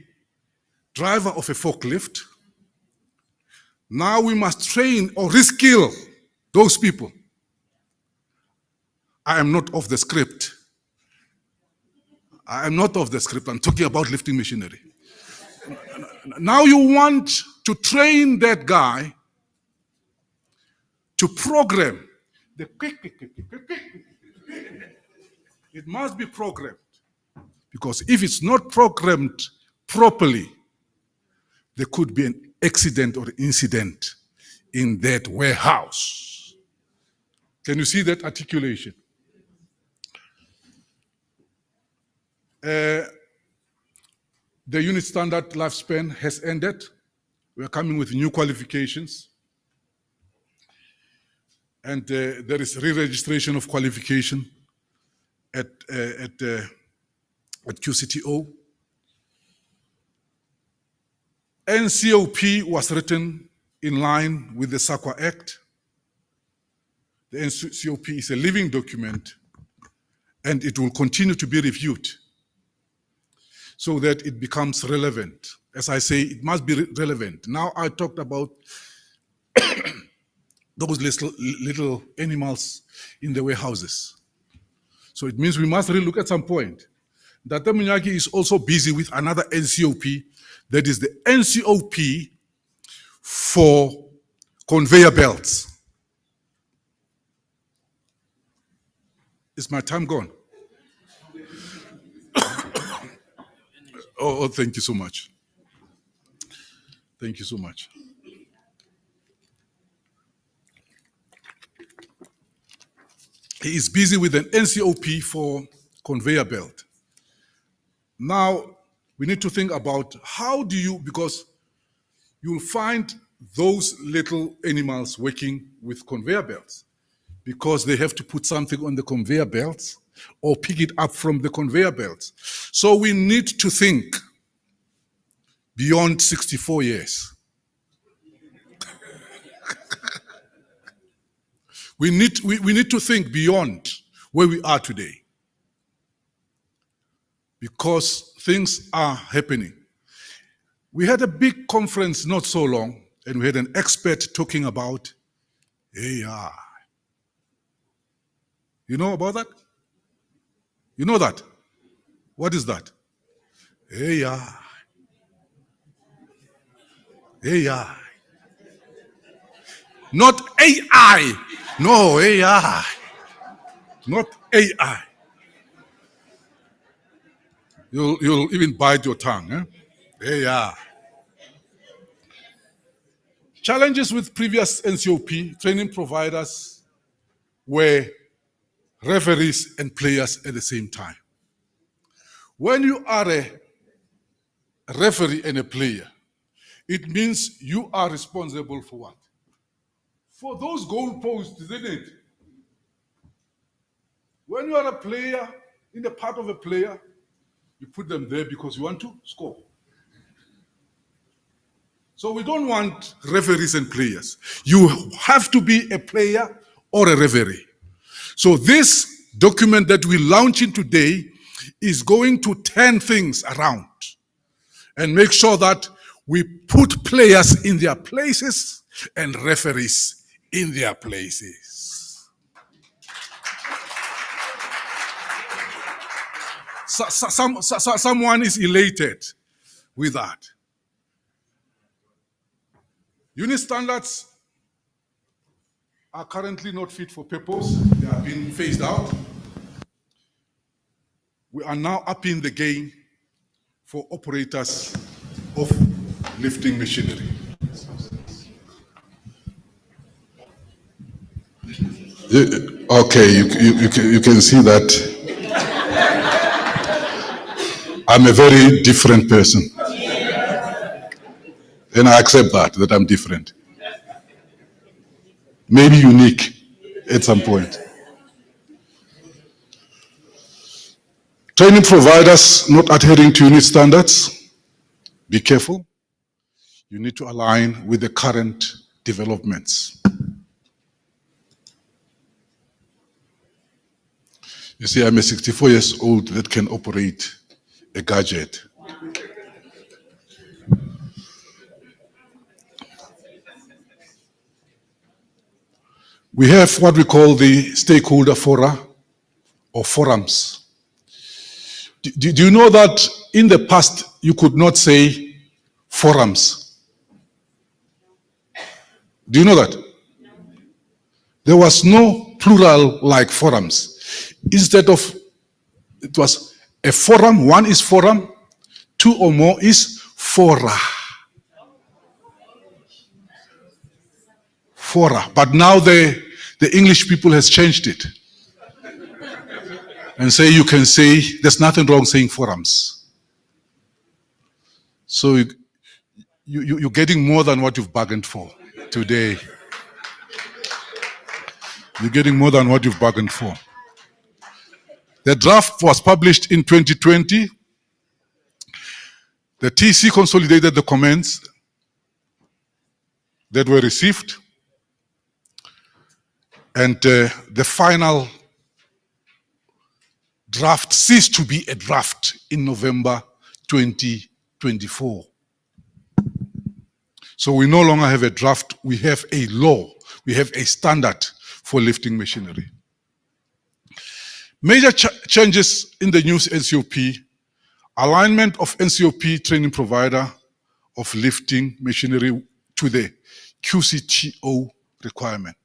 driver of a forklift. Now we must train or reskill those people. I am not of the script. I am not of the script. I'm talking about lifting machinery. Now you want to train that guy to program the quick. It must be programmed. Because if it's not programmed properly, there could be an accident or incident in that warehouse. Can you see that articulation? The unit standard lifespan has ended. We're coming with new qualifications. And there is re-registration of qualification at QCTO. NCOP was written in line with the SAQA Act. The NCOP is a living document, and it will continue to be reviewed so that it becomes relevant. As I say, it must be relevant. Now I talked about those little animals in the warehouses. So it means we must really look at some point. Dr. Munyaki is also busy with another NCOP, that is the NCOP for conveyor belts. Is my time gone? Oh, thank you so much. Thank you so much. He is busy with an NCOP for conveyor belt. Now, we need to think about how do you, because you'll find those little animals working with conveyor belts because they have to put something on the conveyor belts or pick it up from the conveyor belts. So we need to think beyond 64 years. We need to think beyond where we are today because things are happening. We had a big conference not so long, and we had an expert talking about AI. You know about that? You know that? What is that? AI. AI. Not AI. No, AI. Not AI. You'll even bite your tongue. Eh? AI. Challenges with previous NCOP training providers were referees and players at the same time. When you are a referee and a player, it means you are responsible for what? For those goalposts, isn't it? When you are a player, in the part of a player, you put them there because you want to score. So we don't want referees and players. You have to be a player or a referee. So this document that we're launching today is going to turn things around and make sure that we put players in their places and referees in their places. Someone is elated with that. Unit standards are currently not fit for purpose. They are being phased out. We are now upping the game for operators of lifting machinery. Okay, you can see that I'm a very different person. And I accept that I'm different. Maybe unique at some point. Training providers not adhering to unit standards, be careful. You need to align with the current developments. You see, I'm a 64 years old that can operate a gadget. We have what we call the stakeholder fora or forums. Do you know that in the past you could not say forums? Do you know that? There was no plural like forums. Instead of, it was a forum, one is forum, two or more is fora. Fora. But now the English people has changed it. And say you can say, there's nothing wrong saying forums. So you're getting more than what you've bargained for today. You're getting more than what you've bargained for. The draft was published in 2020. The TC consolidated the comments that were received. And the final draft ceased to be a draft in November 2024. So we no longer have a draft, we have a law, we have a standard for lifting machinery. Major changes in the new NCOP: alignment of NCOP training provider of lifting machinery to the QCTO requirement.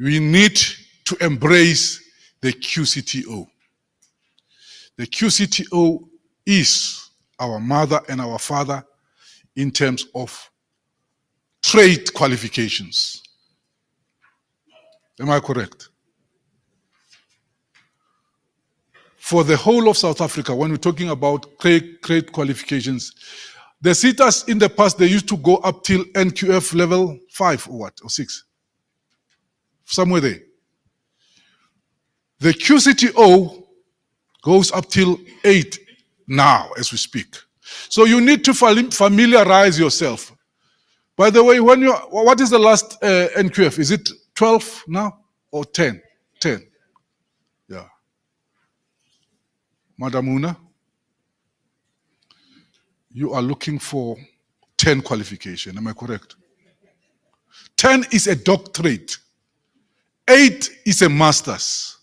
We need to embrace the QCTO. The QCTO is our mother and our father in terms of trade qualifications. Am I correct? For the whole of South Africa, when we're talking about trade qualifications, the SETAs in the past, they used to go up till NQF level 5 or what, or 6. Somewhere there. The QCTO goes up till 8 now as we speak. So you need to familiarize yourself. By the way, what is the last NQF? Is it 12 now or 10? 10. Yeah. Madam Una, you are looking for 10 qualification, am I correct? 10 is a doctorate. 8 is a master's.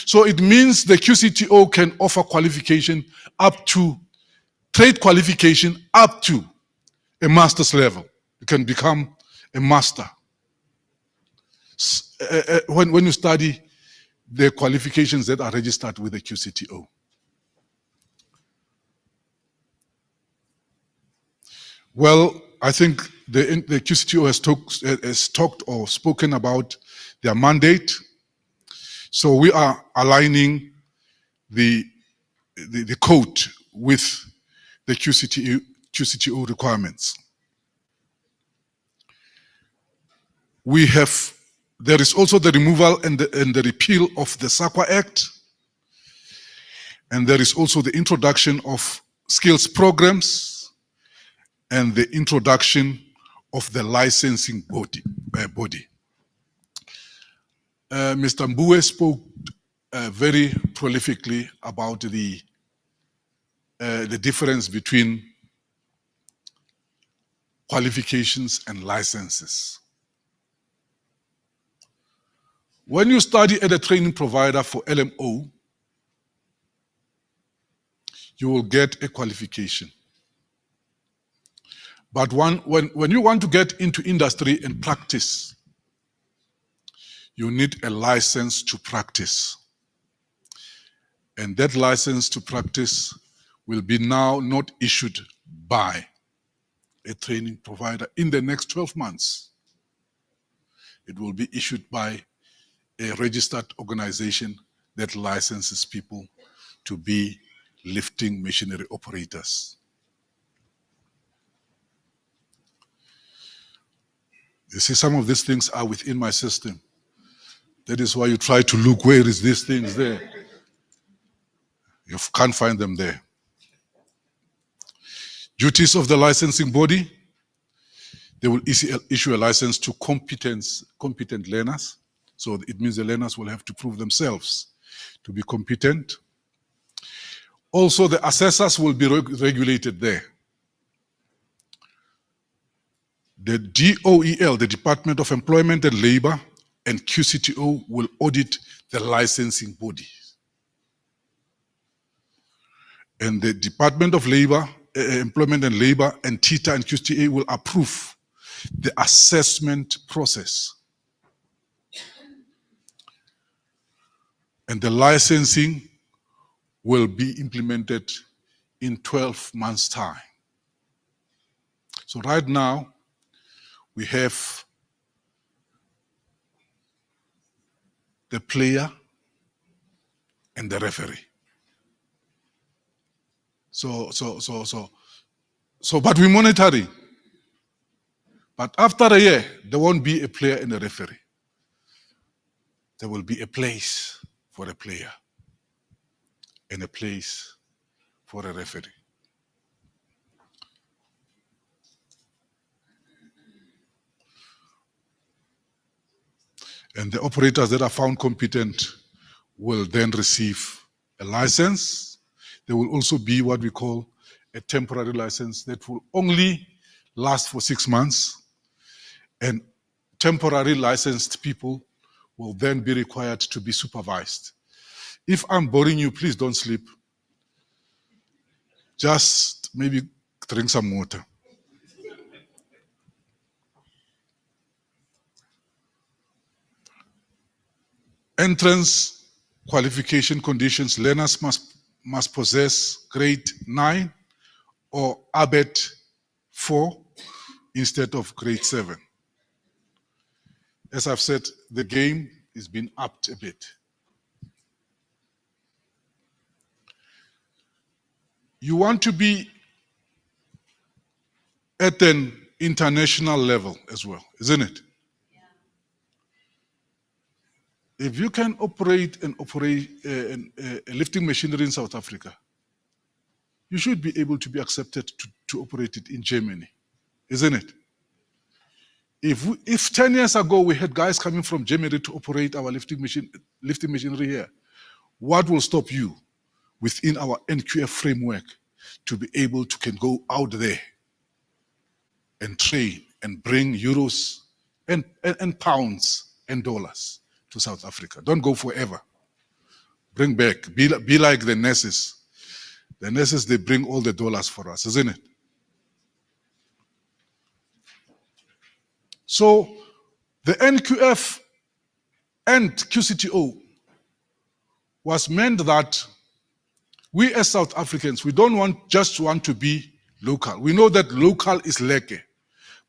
So it means the QCTO can offer qualification up to, trade qualification up to a master's level. You can become a master. When you study the qualifications that are registered with the QCTO. Well, I think the QCTO has talked or spoken about their mandate. So we are aligning the code with the QCTO requirements. There is also the removal and the repeal of the SAQA Act. And there is also the introduction of skills programs and the introduction of the licensing body. Mr. Mbue spoke very prolifically about the difference between qualifications and licenses. When you study at a training provider for LMO, you will get a qualification. But when you want to get into industry and practice, you need a license to practice. And that license to practice will be now not issued by a training provider in the next 12 months. It will be issued by a registered organization that licenses people to be lifting machinery operators. You see, some of these things are within my system. That is why you try to look, where is these things there? You can't find them there. Duties of the licensing body: they will issue a license to competent learners. So it means the learners will have to prove themselves to be competent. Also, the assessors will be regulated there. The DOEL, the Department of Employment and Labor, and QCTO will audit the licensing body. And the Department of Labor, Employment and Labor, and TITA and QCTA will approve the assessment process. And the licensing will be implemented in 12 months' time. So right now, we have the player and the referee. But we're monitoring. But after a year, there won't be a player and a referee. There will be a place for a player and a place for a referee. And the operators that are found competent will then receive a license. There will also be what we call a temporary license that will only last for 6 months. And temporary licensed people will then be required to be supervised. If I'm boring you, please don't sleep. Just maybe drink some water. Entrance qualification conditions: learners must possess grade 9 or ABET 4 instead of grade 7. As I've said, the game is being upped a bit. You want to be at an international level as well, isn't it? If you can operate a lifting machinery in South Africa, you should be able to be accepted to operate it in Germany, isn't it? If 10 years ago we had guys coming from Germany to operate our lifting machinery here, what will stop you within our NQF framework to be able to can go out there and train and bring euros and pounds and dollars to South Africa? Don't go forever. Bring back. Be like the nurses. The nurses, they bring all the dollars for us, isn't it? So the NQF and QCTO was meant that we as South Africans, we don't just want to be local. We know that local is lekke,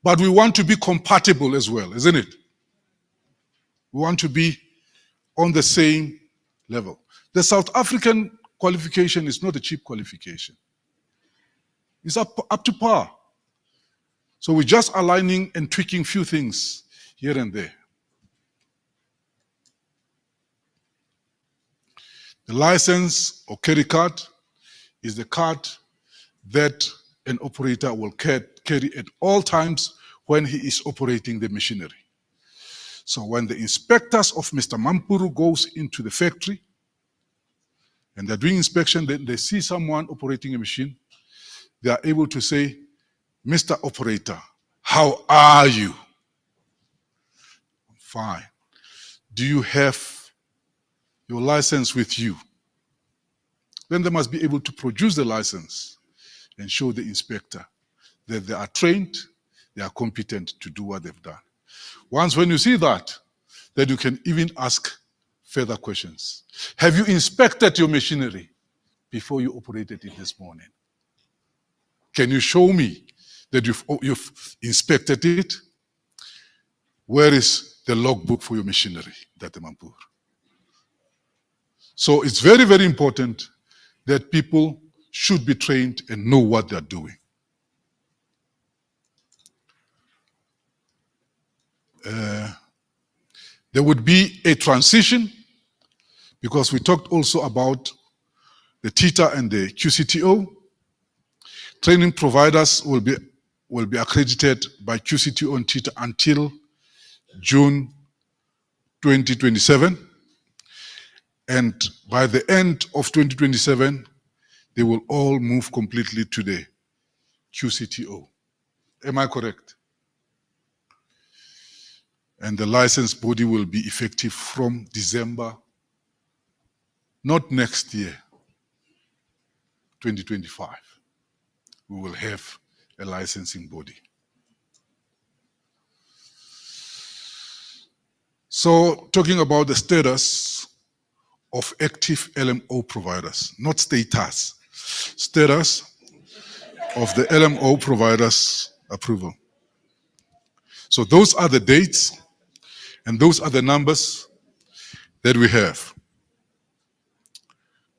but we want to be compatible as well, isn't it? We want to be on the same level. The South African qualification is not a cheap qualification. It's up to par. So we're just aligning and tweaking few things here and there. The license or carry card is the card that an operator will carry at all times when he is operating the machinery. So when the inspectors of Mr. Mampuru goes into the factory and they're doing inspection, then they see someone operating a machine, they are able to say, "Mr. Operator, how are you?" "Fine. Do you have your license with you?" Then they must be able to produce the license and show the inspector that they are trained, they are competent to do what they've done. Once when you see that, then you can even ask further questions. Have you inspected your machinery before you operated it this morning? Can you show me that you've inspected it? Where is the logbook for your machinery, Dr. Mampur? So it's very, very important that people should be trained and know what they're doing. There would be a transition because we talked also about the TITA and the QCTO. Training providers will be accredited by QCTO and TITA until June 2027. And by the end of 2027, they will all move completely to the QCTO. Am I correct? And the license body will be effective from December, not next year, 2025. We will have a licensing body. So talking about the status of active LMO providers, not status, status of the LMO providers approval. So those are the dates and those are the numbers that we have.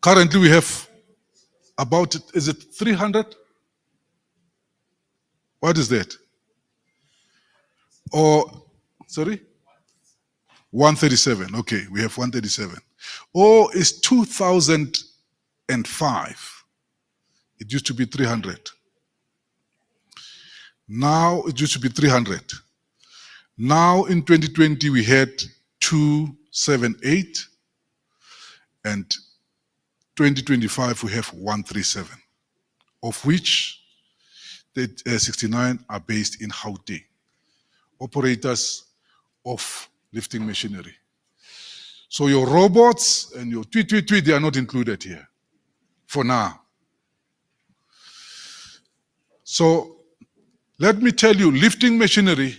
Currently we have about, is it 300? What is that? Or, sorry? 137, okay, we have 137. Or is 2005. It used to be 300. Now it used to be 300. Now in 2020 we had 278 and 2025 we have 137, of which the 69 are based in Gauteng, operators of lifting machinery. So your robots and your tweet, they are not included here for now. So let me tell you, lifting machinery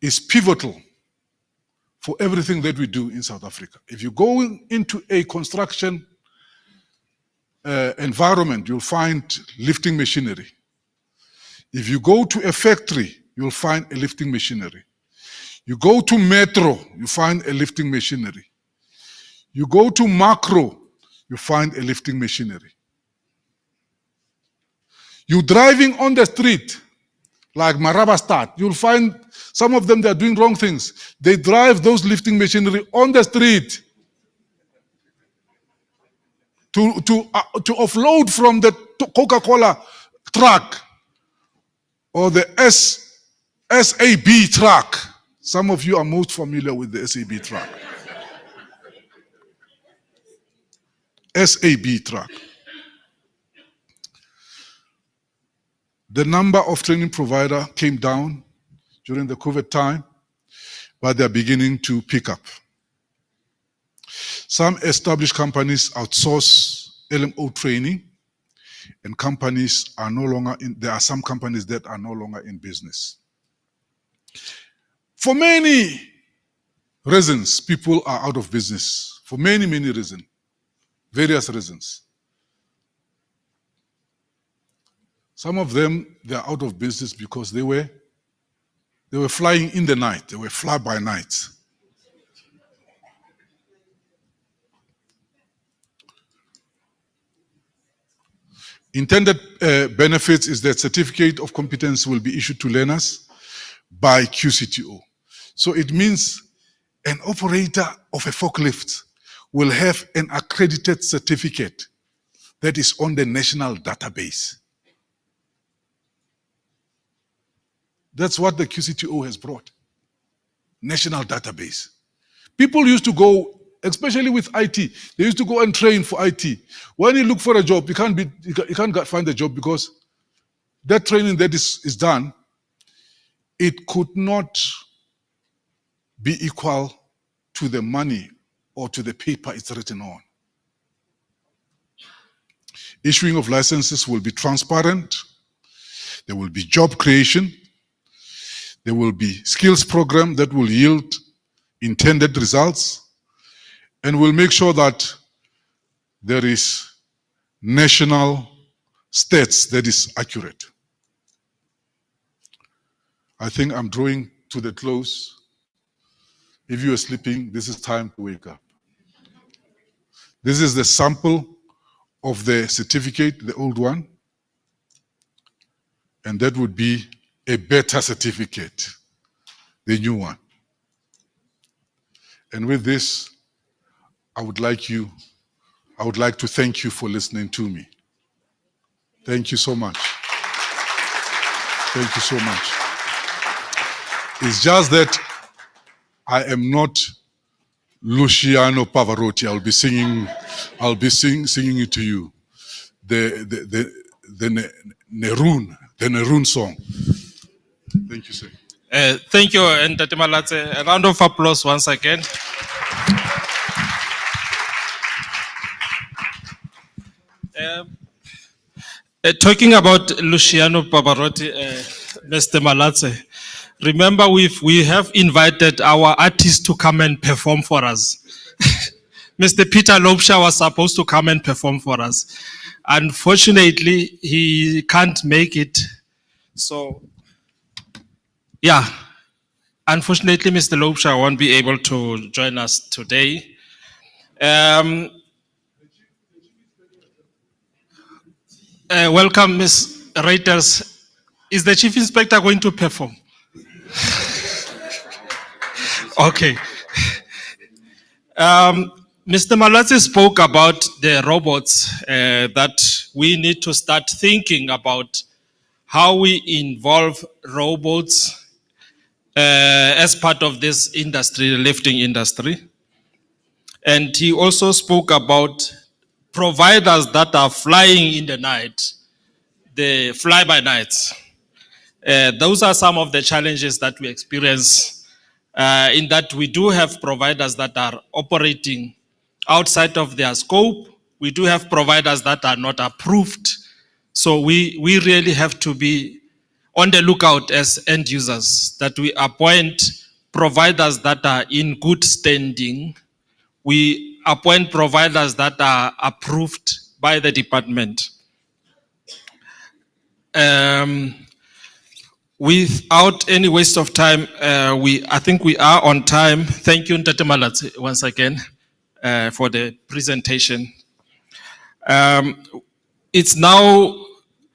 is pivotal for everything that we do in South Africa. If you go into a construction environment, you'll find lifting machinery. If you go to a factory, you'll find a lifting machinery. You go to metro, you find a lifting machinery. You go to macro, you find a lifting machinery. You're driving on the street, like Marabastad, you'll find some of them, they're doing wrong things. They drive those lifting machinery on the street to offload from the Coca-Cola truck or the SAB truck. Some of you are most familiar with the SAB truck. SAB truck. The number of training providers came down during the COVID time, but they're beginning to pick up. Some established companies outsource LMO training, and companies are no longer in, there are some companies that are no longer in business. For many reasons, people are out of business. For many, many reasons, various reasons. Some of them, they're out of business because they were flying in the night. They were fly by night. Intended benefits is that certificate of competence will be issued to learners by QCTO. So it means an operator of a forklift will have an accredited certificate that is on the national database. That's what the QCTO has brought. National database. People used to go, especially with IT, they used to go and train for IT. When you look for a job, you can't find a job because that training that is done, it could not be equal to the money or to the paper it's written on. Issuing of licenses will be transparent. There will be job creation. There will be skills program that will yield intended results, and will make sure that there is national stats that is accurate. I think I'm drawing to the close. If you are sleeping, this is time to wake up. This is the sample of the certificate, the old one, and that would be a better certificate, the new one. And with this, I would like to thank you for listening to me. Thank you so much. Thank you so much. It's just that I am not Luciano Pavarotti. I'll be singing it to you. The Nerun song. Thank you, sir. Thank you, Ntate Malatse. A round of applause once again. Talking about Luciano Pavarotti, Mr. Malatse, remember we have invited our artist to come and perform for us. Mr. Peter Lobsha was supposed to come and perform for us. Unfortunately, he can't make it. So, yeah, unfortunately, Mr. Lobsha won't be able to join us today. Welcome, Ms. Reuters. Is the Chief Inspector going to perform? Okay. Mr. Malatse spoke about the robots that we need to start thinking about how we involve robots as part of this industry, the lifting industry. And he also spoke about providers that are flying in the night, the fly-by-nights. Those are some of the challenges that we experience in that we do have providers that are operating outside of their scope. We do have providers that are not approved. So we really have to be on the lookout as end users, that we appoint providers that are in good standing. We appoint providers that are approved by the department. Without any waste of time, I think we are on time. Thank you, Ntate Malatse, once again for the presentation. It's now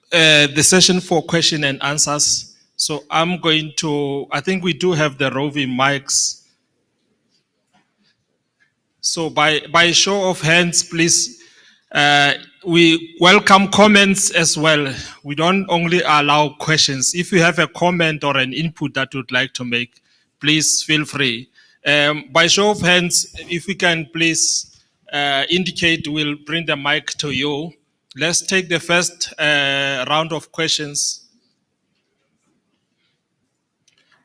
the session for question and answers. So I think we do have the roving mics. So by show of hands, please, we welcome comments as well. We don't only allow questions. If you have a comment or an input that you'd like to make, please feel free. By show of hands, if we can please indicate, we'll bring the mic to you. Let's take the first round of questions.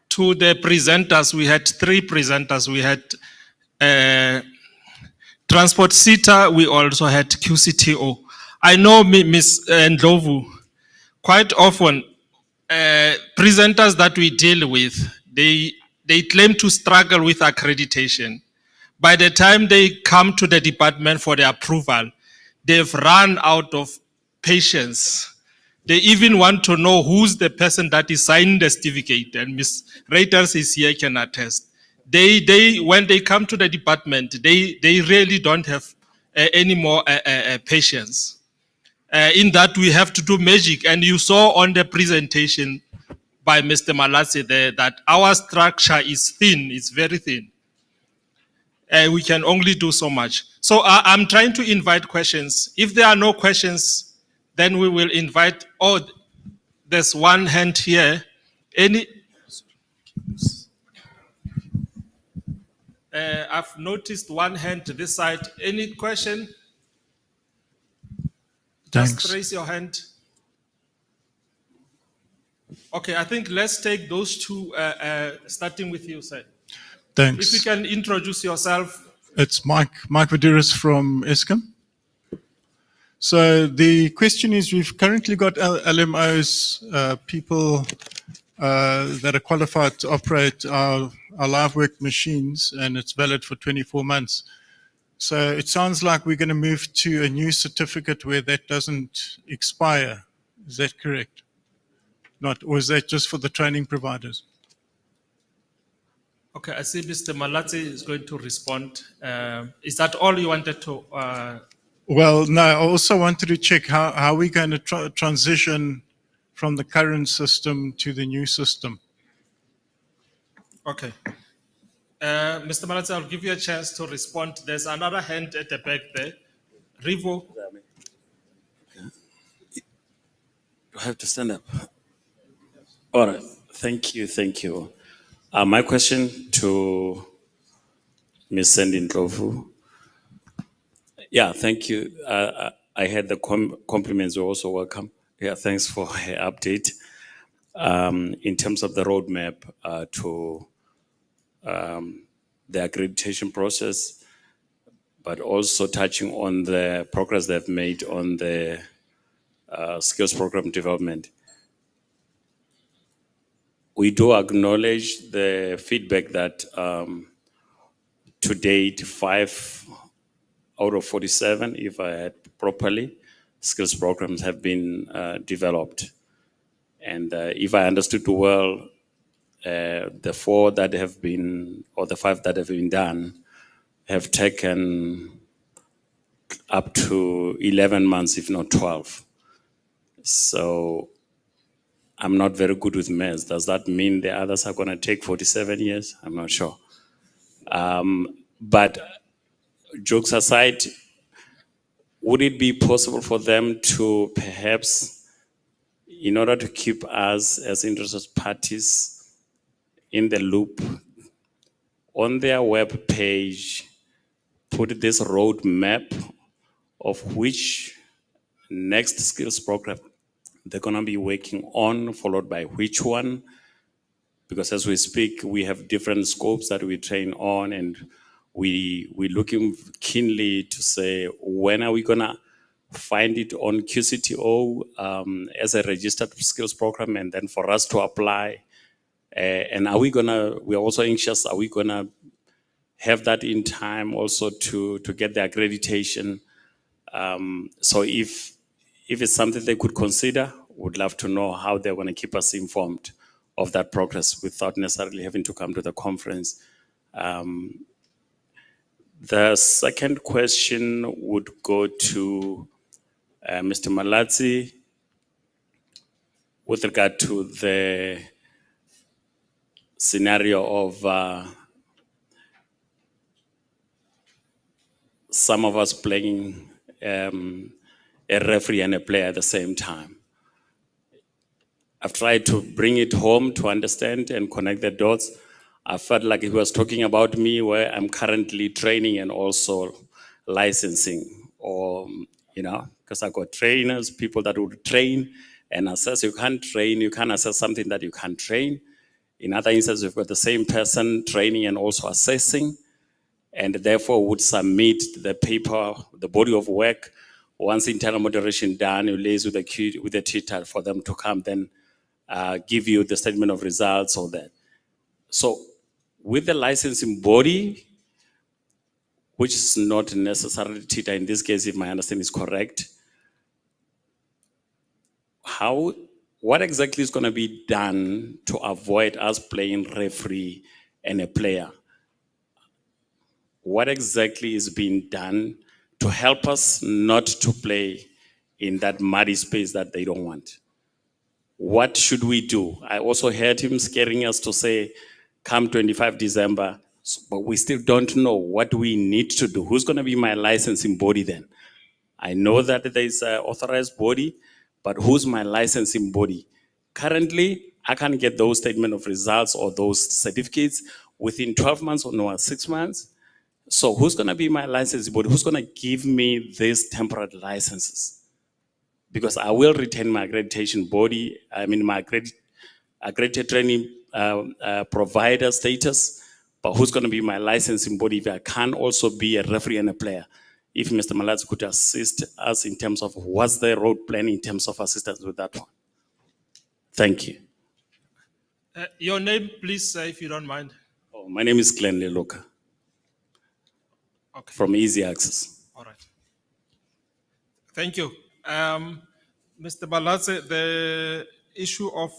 To the presenters, we had 3 presenters. We had Transport SITA, we also had QCTO. I know Ms. Ndlovu, quite often presenters that we deal with, they claim to struggle with accreditation. By the time they come to the department for the approval, they've run out of patience. They even want to know who's the person that is signing the certificate, and Ms. Reuters is here, can attest. They when they come to the department, they really don't have any more patience. In that we have to do magic, and you saw on the presentation by Mr. Malatse there that our structure is thin, it's very thin. We can only do so much. So I'm trying to invite questions. If there are no questions, then we will invite, there's one hand here. I've noticed one hand to this side. Any question? Thanks. Just raise your hand. Okay, I think let's take those 2, starting with you, sir. Thanks. If you can introduce yourself. It's Mike Vaduris from Eskom. So the question is, we've currently got LMOs, people that are qualified to operate our live work machines, and it's valid for 24 months. So it sounds like we're going to move to a new certificate where that doesn't expire. Is that correct? Not, or is that just for the training providers? Okay, I see Mr. Malatse is going to respond. Is that all you wanted to? Well, no, I also wanted to check how we're going to transition from the current system to the new system. Okay. Mr. Malatse, I'll give you a chance to respond. There's another hand at the back there. Rivo. Do I have to stand up? All right. Thank you. My question to Ms. Sandy Ndlovu. Yeah, thank you. I had the compliments, you're also welcome. Yeah, thanks for her update. in terms of the roadmap to the accreditation process, but also touching on the progress they've made on the skills program development. We do acknowledge the feedback that to date, 5 out of 47, if I had properly, skills programs have been developed. And if I understood well, the 4 that have been, or the 5 that have been done, have taken up to 11 months, if not 12. So I'm not very good with maths. Does that mean the others are going to take 47 years? I'm not sure. But jokes aside, would it be possible for them to perhaps, in order to keep us as interested parties in the loop, on their web page, put this roadmap of which next skills program they're going to be working on, followed by which one? Because as we speak, we have different scopes that we train on, and we're looking keenly to say, when are we going to find it on QCTO as a registered skills program, and then for us to apply? And we're also anxious, are we going to have that in time also to get the accreditation? So if it's something they could consider, would love to know how they're going to keep us informed of that progress without necessarily having to come to the conference. The second question would go to Mr. Malatsi with regard to the scenario of some of us playing a referee and a player at the same time. I've tried to bring it home to understand and connect the dots. I felt like he was talking about me, where I'm currently training and also licensing, or, because I got trainers, people that would train and assess. You can't train, you can't assess something that you can't train. In other instances, we've got the same person training and also assessing, and therefore would submit the paper, the body of work. Once internal moderation done, you liaise with the tutor for them to come then give you the statement of results or that. So with the licensing body, which is not necessarily tutor in this case, if my understanding is correct, what exactly is going to be done to avoid us playing referee and a player? What exactly is being done to help us not to play in that muddy space that they don't want? What should we do? I also heard him scaring us to say, come 25 December, but we still don't know what we need to do. Who's going to be my licensing body then? I know that there's an authorized body, but who's my licensing body? Currently, I can't get those statement of results or those certificates within 12 months or no, 6 months. So who's going to be my licensing body? Who's going to give me these temporary licenses? Because I will retain my accreditation body, my accredited training provider status, but who's going to be my licensing body if I can also be a referee and a player? If Mr. Malatsi could assist us in terms of what's the road plan in terms of assistance with that one. Thank you. Your name, please, if you don't mind. Oh, my name is Glenn Leluka. Okay. From Easy Access. All right. Thank you. Mr. Balatse, the issue of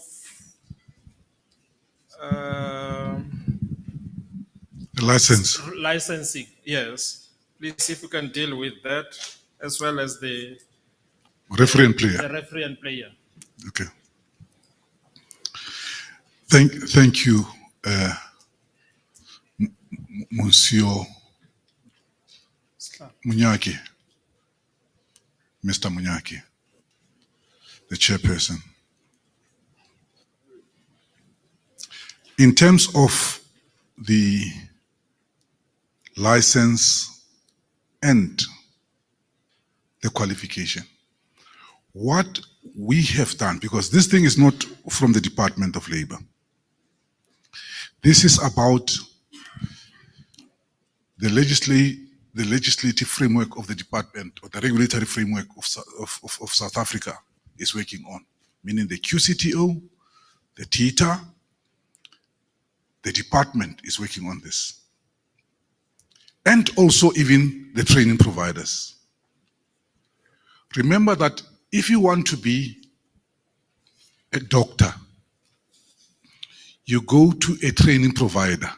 The license. licensing, yes. Please, if you can deal with that, as well as the Referee and player. the referee and player. Okay. Thank you, Monsieur Munyaki, Mr. Munyaki, the chairperson. In terms of the license and the qualification, what we have done, because this thing is not from the Department of Labor. This is about the legislative framework of the department, or the regulatory framework of South Africa is working on, meaning the QCTO, the TITA, the department is working on this. And also even the training providers. Remember that if you want to be a doctor, you go to a training provider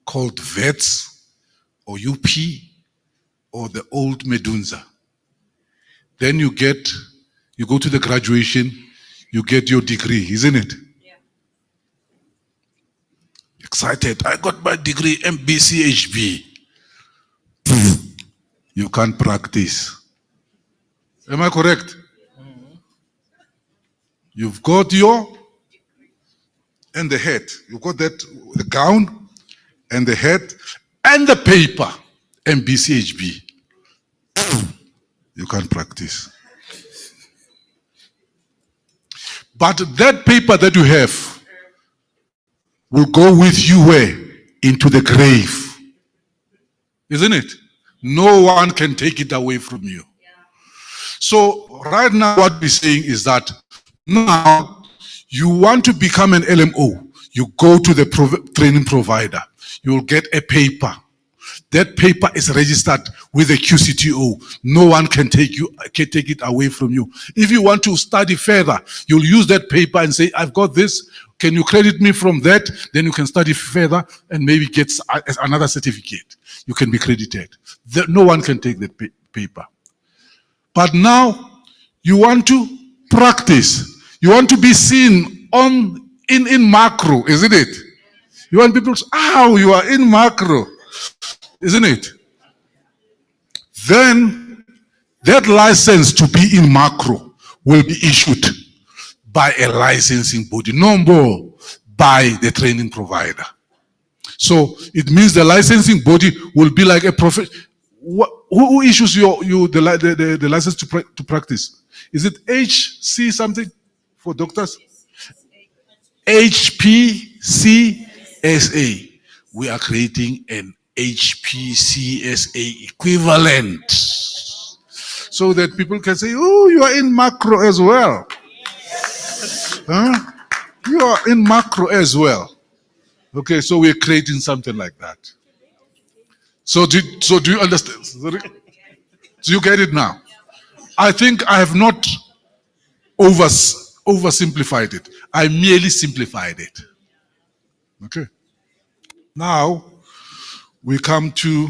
called VETS or UP or the old Medunza. Then you go to the graduation, you get your degree, isn't it? Yeah. Excited, I got my degree, MBCHB. You can't practice. Am I correct? Mm-hmm. You've got your and the head. You've got that, the gown and the head and the paper, MBCHB. You can't practice. But that paper that you have will go with you where? Into the grave. Isn't it? No one can take it away from you. Yeah. So right now what we're saying is that now you want to become an LMO, you go to the training provider, you'll get a paper. That paper is registered with the QCTO. No one can take it away from you. If you want to study further, you'll use that paper and say, I've got this, can you credit me from that? Then you can study further and maybe get another certificate. You can be credited. No one can take that paper. But now, you want to practice. You want to be seen in macro, isn't it? You want people to say, you are in macro. Isn't it? Then that license to be in macro will be issued by a licensing body, no more by the training provider. So it means the licensing body will be like a profession. Who issues the license to practice? Is it HC something for doctors? HPCSA. We are creating an HPCSA equivalent so that people can say, oh, you are in macro as well. Huh? You are in macro as well. Okay, so we're creating something like that. So do you understand? Do you get it now? I think I have not oversimplified it. I merely simplified it. Okay. Now, we come to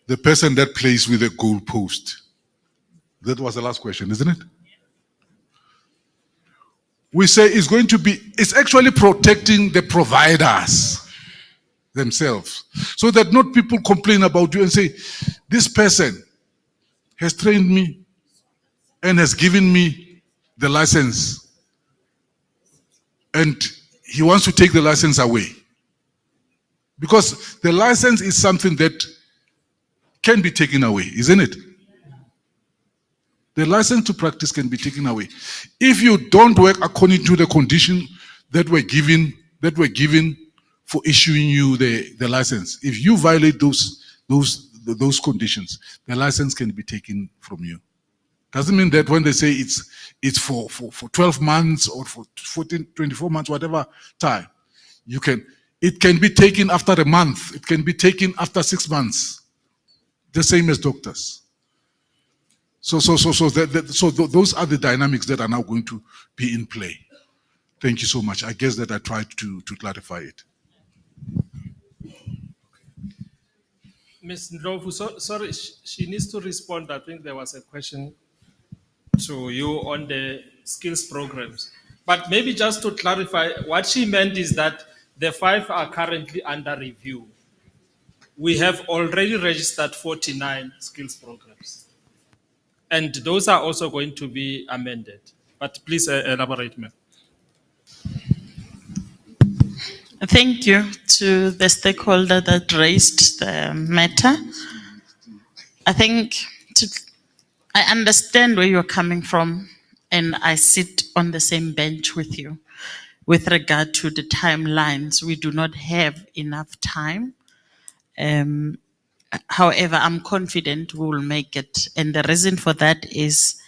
the person that plays with the goalpost. That was the last question, isn't it? We say it's actually protecting the providers themselves. So that not people complain about you and say, this person has trained me and has given me the license and he wants to take the license away. Because the license is something that can be taken away, isn't it? The license to practice can be taken away. If you don't work according to the condition that were given for issuing you the license, if you violate those conditions, the license can be taken from you. Doesn't mean that when they say it's for 12 months or for 24 months, whatever time, it can be taken after a month. It can be taken after 6 months. The same as doctors. So those are the dynamics that are now going to be in play. Thank you so much. I guess that I tried to clarify it. Ms. Ndlovu, sorry, she needs to respond. I think there was a question to you on the skills programs. But maybe just to clarify, what she meant is that the 5 are currently under review. We have already registered 49 skills programs. And those are also going to be amended. But please elaborate, ma'am. Thank you to the stakeholder that raised the matter. I think I understand where you're coming from, and I sit on the same bench with you. With regard to the timelines, we do not have enough time. However, I'm confident we will make it. And the reason for that is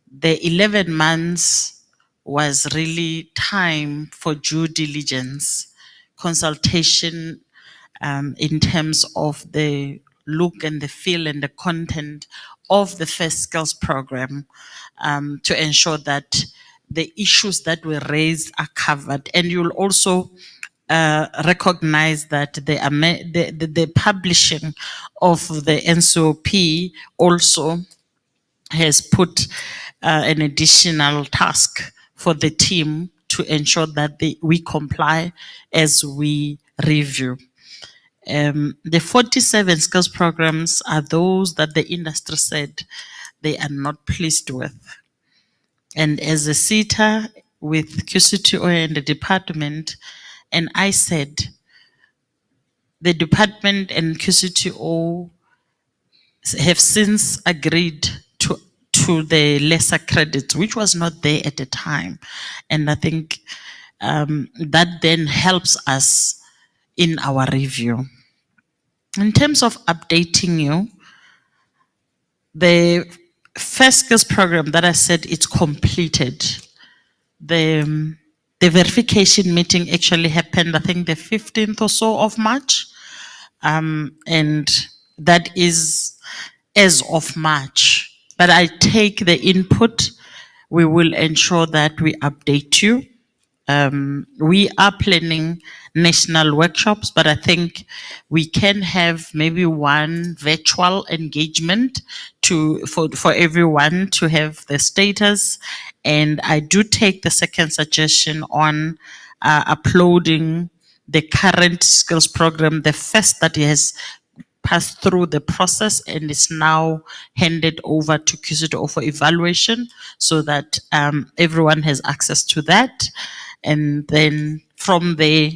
the 11 months was really time for due diligence, consultation in terms of the look and the feel and the content of the first skills program to ensure that the issues that were raised are covered. And you'll also recognize that the publishing of the NCOP also has put an additional task for the team to ensure that we comply as we review. The 47 skills programs are those that the industry said they are not pleased with. And as a sitter with QCTO and the department, and I said, the department and QCTO have since agreed to the lesser credits, which was not there at the time. And I think that then helps us in our review. In terms of updating you, the first skills program that I said it's completed, the verification meeting actually happened, I think the 15th or so of March. And that is as of March. But I take the input. We will ensure that we update you. We are planning national workshops, but I think we can have maybe one virtual engagement for everyone to have the status. And I do take the second suggestion on uploading the current skills program, the first that has passed through the process and is now handed over to QCTO for evaluation, so that everyone has access to that. And then from there,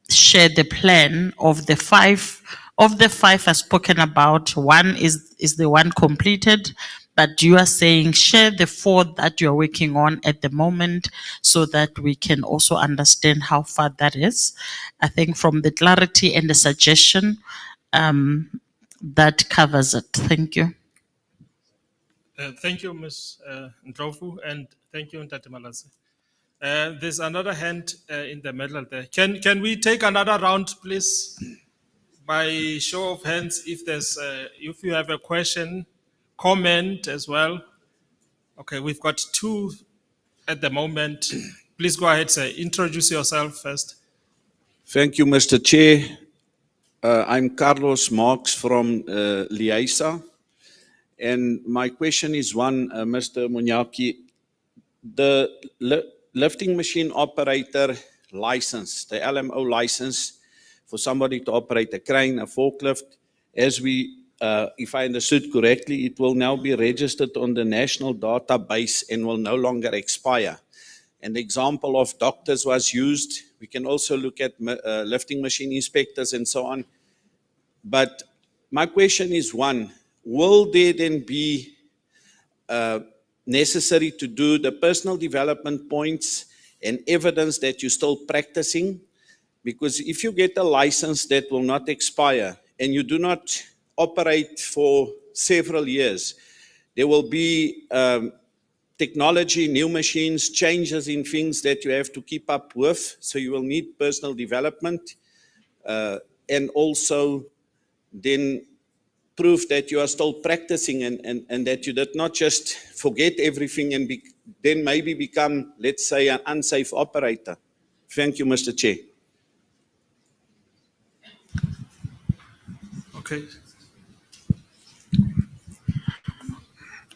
share the plan of the five. Of the five I've spoken about, one is the one completed, but you are saying share the four that you're working on at the moment, so that we can also understand how far that is. I think from the clarity and the suggestion, that covers it. Thank you. Thank you, Ms. Ndlovu, and thank you, Ntate Malase. There's another hand in the middle there. Can we take another round, please? By show of hands, if you have a question, comment as well. Okay, we've got two at the moment. Please go ahead, sir. Introduce yourself first. Thank you, Mr. Chair. I'm Carlos Marx from Liesa. And my question is one, Mr. Munyaki. The lifting machine operator license, the LMO license for somebody to operate a crane, a forklift, if I understood correctly, it will now be registered on the national database and will no longer expire. And the example of doctors was used. We can also look at lifting machine inspectors and so on. But my question is one, will there then be necessary to do the personal development points and evidence that you're still practicing? Because if you get a license that will not expire and you do not operate for several years, there will be technology, new machines, changes in things that you have to keep up with. So you will need personal development and also then proof that you are still practicing and that you did not just forget everything and then maybe become, let's say, an unsafe operator. Thank you, Mr. Chair. Okay.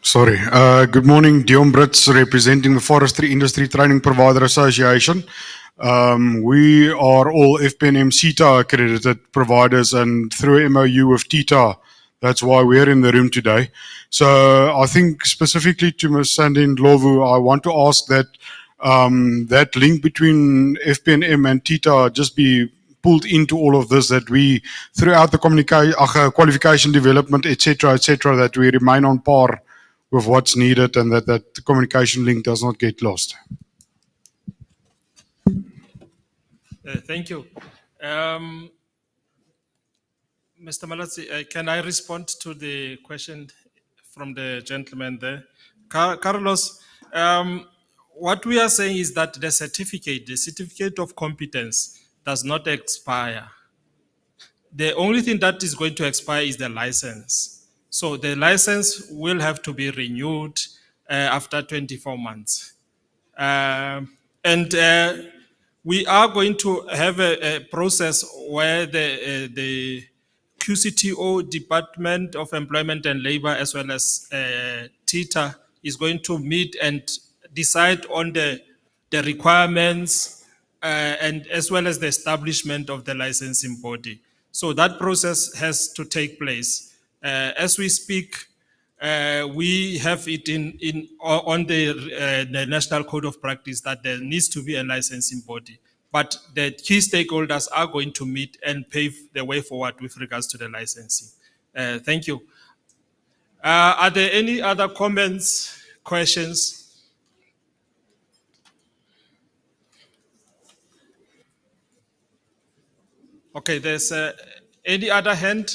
Sorry. Good morning, Dion Brits, representing the Forestry Industry Training Provider Association. We are all FPNM CETA accredited providers, and through MOU with TITA, that's why we're in the room today. So I think specifically to Ms. Sandy Ndlovu, I want to ask that that link between FPNM and TITA just be pulled into all of this, that we, throughout the qualification development, etc., that we remain on par with what's needed and that the communication link does not get lost. Thank you. Mr. Malatsi, can I respond to the question from the gentleman there? Carlos, what we are saying is that the certificate of competence does not expire. The only thing that is going to expire is the license. So the license will have to be renewed after 24 months. And we are going to have a process where the QCTO, Department of Employment and Labor, as well as TITA, is going to meet and decide on the requirements and as well as the establishment of the licensing body. So that process has to take place. As we speak, we have it on the National Code of Practice that there needs to be a licensing body. But the key stakeholders are going to meet and pave the way forward with regards to the licensing. Thank you. Are there any other comments, questions? Okay, there's any other hand?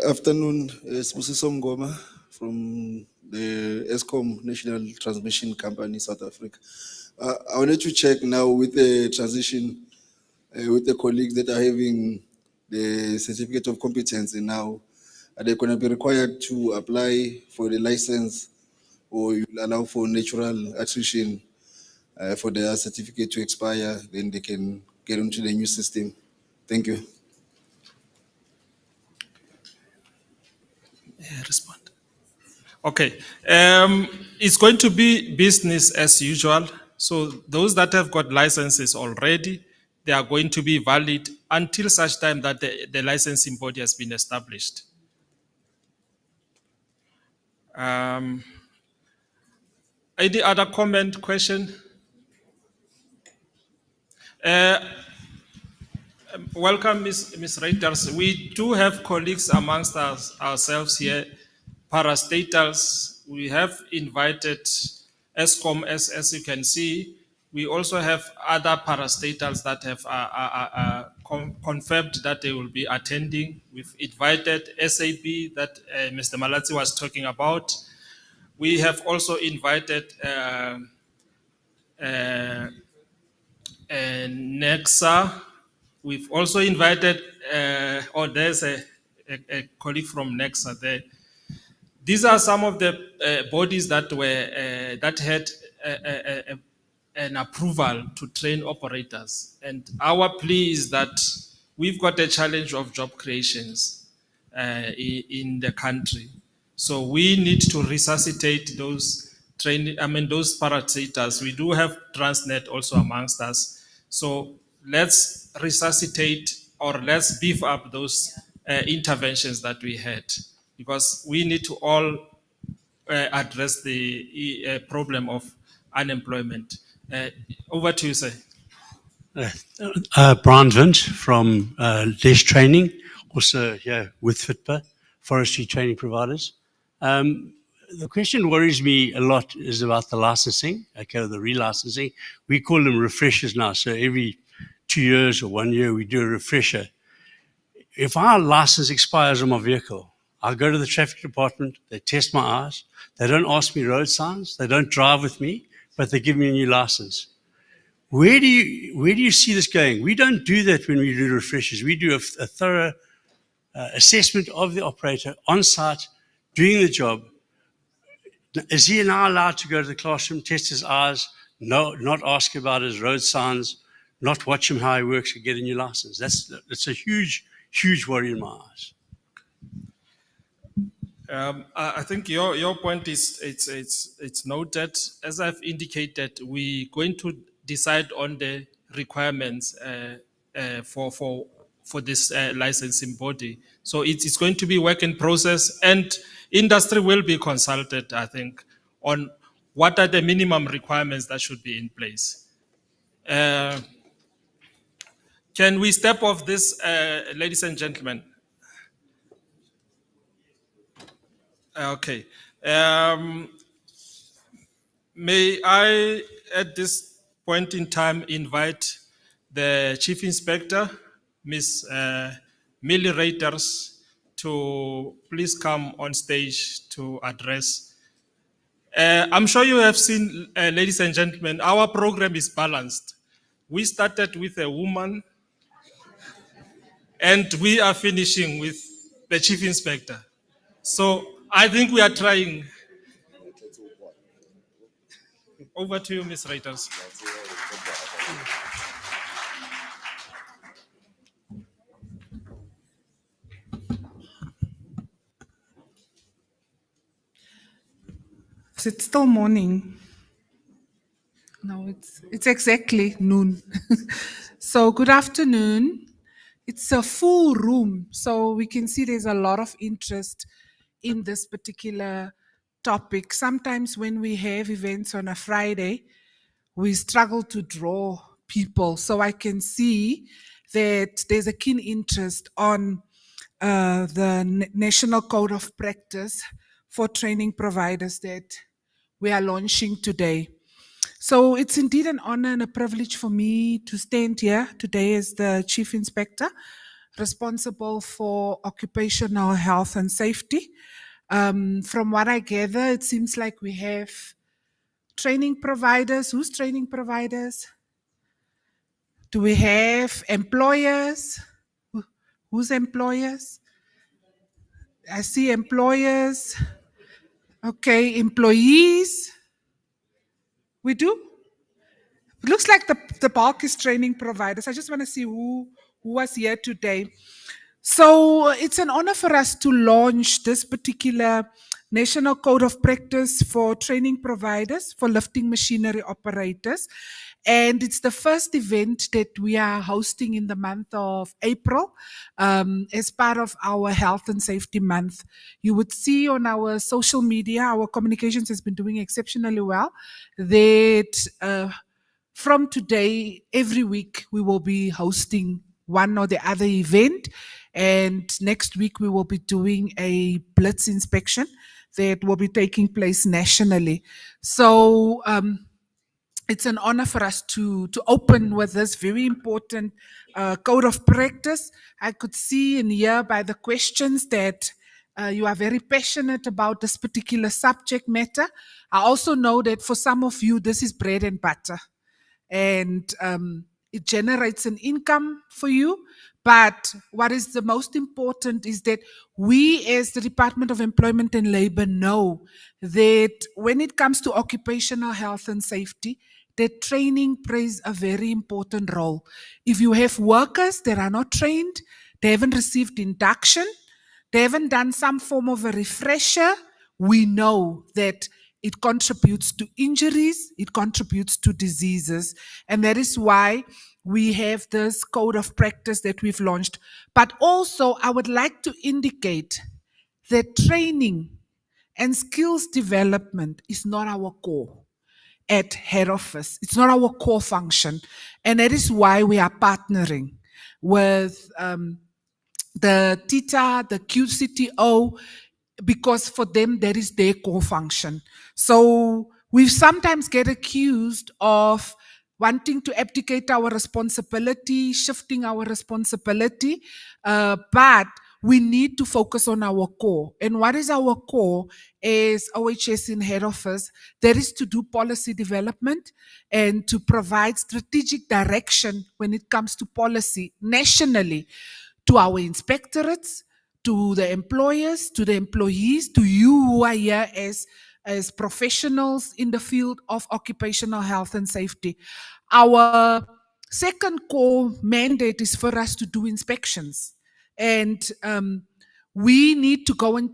Afternoon, Sibusiso Ngoma from the ESCOM National Transmission Company, South Africa. I wanted to check now with the transition, with the colleagues that are having the certificate of competence now, are they going to be required to apply for the license, or you allow for natural attrition for their certificate to expire, then they can get into the new system? Thank you. Respond. Okay. It's going to be business as usual. So those that have got licenses already, they are going to be valid until such time that the licensing body has been established. Any other comment, question? Welcome, Ms. Reuters. We do have colleagues amongst ourselves here, parastatals. We have invited ESCOM, as you can see. We also have other parastatals that have confirmed that they will be attending. We've invited SAB that Mr. Malatsi was talking about. We have also invited NEXA. We've also invited, there's a colleague from NEXA there. These are some of the bodies that were that had an approval to train operators. And our plea is that we've got a challenge of job creations in the country. So we need to resuscitate those those parastatals. We do have Transnet also amongst us. So let's resuscitate or let's beef up those interventions that we had, because we need to all address the problem of unemployment. Over to you, sir. Brian Vint from Les Training, also here with FITPA, Forestry Training Providers. The question worries me a lot is about the licensing, okay, the relicensing. We call them refreshers now, so every 2 years or 1 year we do a refresher. If our license expires on my vehicle, I go to the traffic department, they test my eyes, they don't ask me road signs, they don't drive with me, but they give me a new license. Where do you see this going? We don't do that when we do refreshers. We do a thorough assessment of the operator on site, doing the job. Is he now allowed to go to the classroom, test his eyes, not ask about his road signs, not watch him how he works and get a new license? That's a huge, huge worry in my eyes. I think your point is it's noted. As I've indicated, we're going to decide on the requirements for this licensing body. So it's going to be work in process, and industry will be consulted, I think, on what are the minimum requirements that should be in place? Can we step off this, ladies and gentlemen? Okay. May I, at this point in time, invite the Chief Inspector, Ms. Millie Reiters, to please come on stage to address. I'm sure you have seen, ladies and gentlemen, our program is balanced. We started with a woman, and we are finishing with the Chief Inspector. So I think we are trying. Over to you, Ms. Reiters. Is it still morning? No, it's exactly noon. So good afternoon. It's a full room, so we can see there's a lot of interest in this particular topic. Sometimes when we have events on a Friday, we struggle to draw people. So I can see that there's a keen interest on the National Code of Practice for training providers that we are launching today. So it's indeed an honor and a privilege for me to stand here today as the Chief Inspector responsible for occupational health and safety. From what I gather, it seems like we have training providers. Who's training providers? Do we have employers? Who's employers? I see employers. Okay, employees. We do? It looks like the bulk is training providers. I just want to see who was here today. So it's an honor for us to launch this particular National Code of Practice for training providers, for lifting machinery operators. And it's the first event that we are hosting in the month of April as part of our Health and Safety Month. You would see on our social media, our communications has been doing exceptionally well, that from today, every week, we will be hosting one or the other event. And next week, we will be doing a blitz inspection that will be taking place nationally. So it's an honor for us to open with this very important code of practice. I could see and hear by the questions that you are very passionate about this particular subject matter. I also know that for some of you, this is bread and butter. And it generates an income for you. But what is the most important is that we, as the Department of Employment and Labor, know that when it comes to occupational health and safety, that training plays a very important role. If you have workers that are not trained, they haven't received induction, they haven't done some form of a refresher, we know that it contributes to injuries, it contributes to diseases. And that is why we have this code of practice that we've launched. But also, I would like to indicate that training and skills development is not our core at head office. It's not our core function. And that is why we are partnering with the TITA, the QCTO, because for them, that is their core function. So we sometimes get accused of wanting to abdicate our responsibility, shifting our responsibility, but we need to focus on our core. And what is our core is OHS in head office. That is to do policy development and to provide strategic direction when it comes to policy nationally to our inspectorates, to the employers, to the employees, to you who are here as professionals in the field of occupational health and safety. Our second core mandate is for us to do inspections. And we need to go and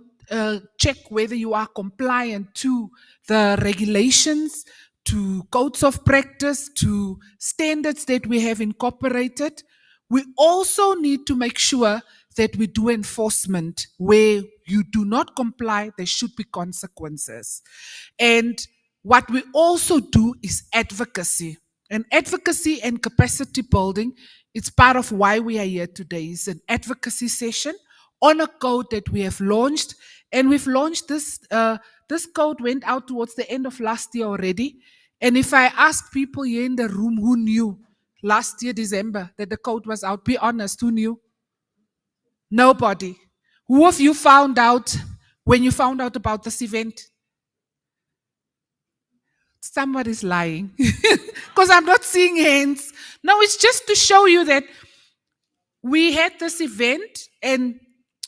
check whether you are compliant to the regulations, to codes of practice, to standards that we have incorporated. We also need to make sure that we do enforcement. Where you do not comply, there should be consequences. And what we also do is advocacy. And advocacy and capacity building, it's part of why we are here today. It's an advocacy session on a code that we have launched. And we've launched this, this code went out towards the end of last year already. And if I ask people here in the room who knew last year, December, that the code was out, be honest, who knew? Nobody. Who of you found out when you found out about this event? Somebody's lying because I'm not seeing hands. No, it's just to show you that we had this event and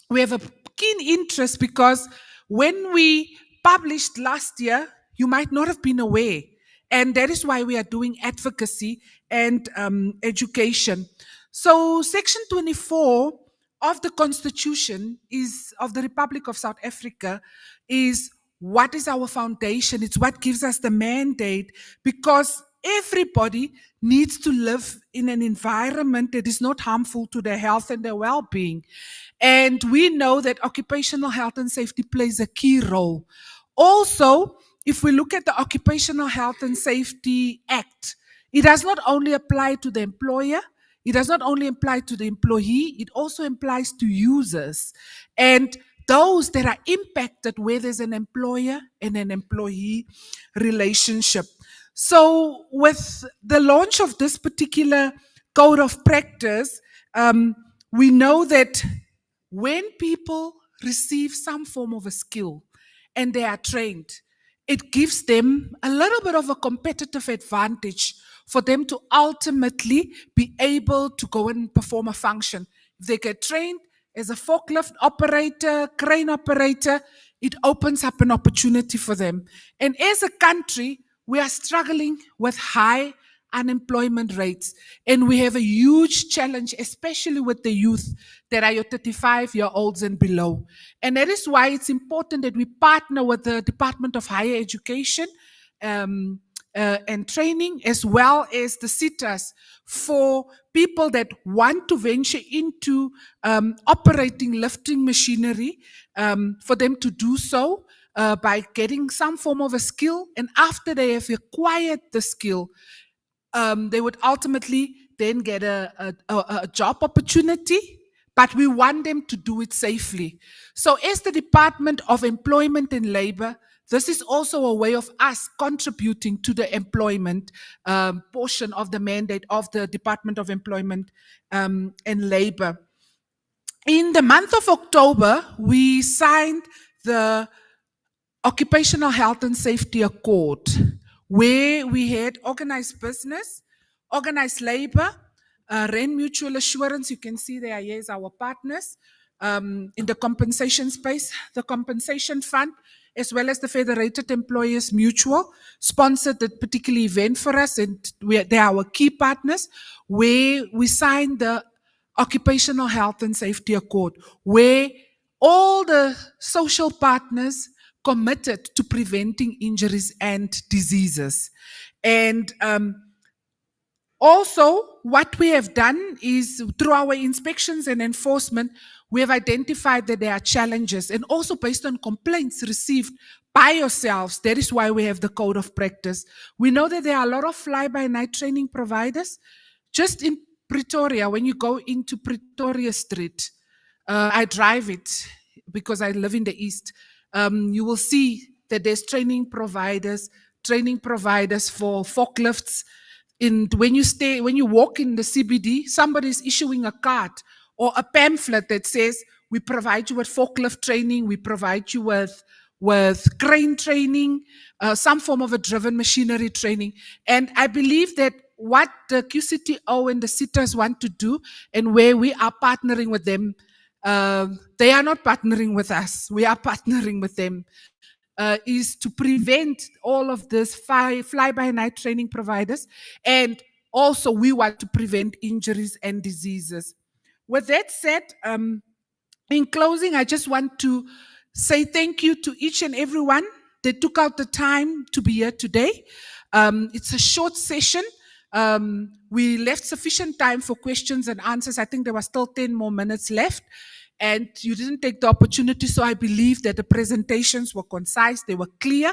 we have a keen interest because when we published last year, you might not have been aware. And that is why we are doing advocacy and education. So, Section 24 of the Constitution is of the Republic of South Africa is what is our foundation. It's what gives us the mandate because everybody needs to live in an environment that is not harmful to their health and their well-being. And we know that occupational health and safety plays a key role. Also, if we look at the Occupational Health and Safety Act, it does not only apply to the employer, it does not only apply to the employee, it also applies to users and those that are impacted where there's an employer and an employee relationship. So, with the launch of this particular code of practice, we know that when people receive some form of a skill and they are trained, it gives them a little bit of a competitive advantage for them to ultimately be able to go and perform a function. If they get trained as a forklift operator, crane operator, it opens up an opportunity for them. And as a country, we are struggling with high unemployment rates. And we have a huge challenge, especially with the youth that are your 35-year-olds and below. And that is why it's important that we partner with the Department of Higher Education and Training, as well as the SITAs, for people that want to venture into operating lifting machinery, for them to do so by getting some form of a skill. And after they have acquired the skill, they would ultimately then get a job opportunity, but we want them to do it safely. So as the Department of Employment and Labor, this is also a way of us contributing to the employment portion of the mandate of the Department of Employment and Labor. In the month of October, we signed the Occupational Health and Safety Accord, where we had organized business, organized labor, REN Mutual Assurance, you can see there, yes, our partners, in the compensation space, the compensation fund, as well as the Federated Employers Mutual, sponsored that particular event for us, and they are our key partners, where we signed the Occupational Health and Safety Accord, where all the social partners committed to preventing injuries and diseases. And also, what we have done is through our inspections and enforcement, we have identified that there are challenges, and also based on complaints received by yourselves. That is why we have the code of practice. We know that there are a lot of fly-by-night training providers. Just in Pretoria, when you go into Pretoria Street, I drive it because I live in the East, you will see that there's training providers for forklifts. And when you walk in the CBD, somebody is issuing a card or a pamphlet that says, we provide you with forklift training, we provide you with crane training, some form of a driven machinery training. And I believe that what the QCTO and the SITAs want to do, and where we are partnering with them, they are not partnering with us, we are partnering with them, is to prevent all of this fly-by-night training providers. And also we want to prevent injuries and diseases. With that said, in closing, I just want to say thank you to each and everyone that took out the time to be here today. It's a short session. We left sufficient time for questions and answers. I think there were still 10 more minutes left. And you didn't take the opportunity, so I believe that the presentations were concise, they were clear.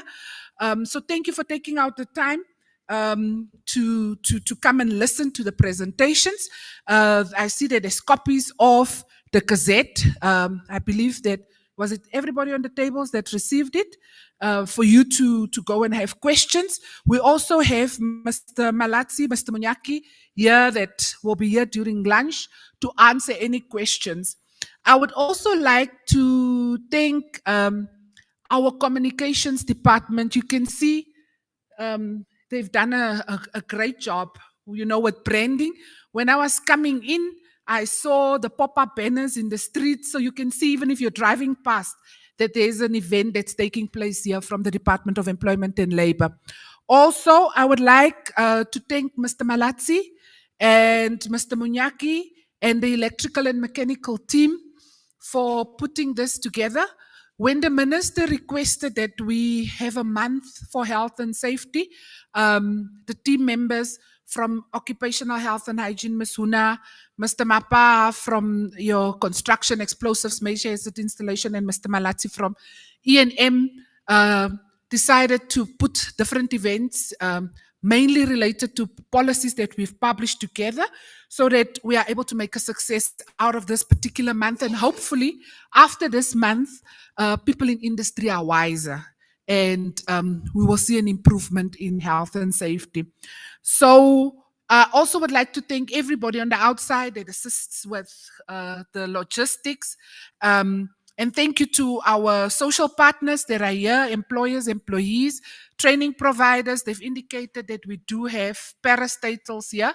So thank you for taking out the time to come and listen to the presentations. I see that there's copies of the Gazette. I believe that, was it everybody on the tables that received it? For you to go and have questions. We also have Mr. Malatsi, Mr. Munyaki here that will be here during lunch to answer any questions. I would also like to thank our communications department. You can see they've done a great job, with branding. When I was coming in, I saw the pop-up banners in the streets. So you can see, even if you're driving past, that there's an event that's taking place here from the Department of Employment and Labor. Also, I would like to thank Mr. Malatsi and Mr. Munyaki and the electrical and mechanical team for putting this together. When the minister requested that we have a month for health and safety, the team members from Occupational Health and Hygiene, Ms. Huna, Mr. Mapa from your Construction Explosives Major Asset Installation, and Mr. Malati from E&M, decided to put different events, mainly related to policies that we've published together, so that we are able to make a success out of this particular month. And hopefully, after this month, people in industry are wiser, and we will see an improvement in health and safety. So I also would like to thank everybody on the outside that assists with the logistics. And thank you to our social partners that are here, employers, employees, training providers. They've indicated that we do have parastatals here,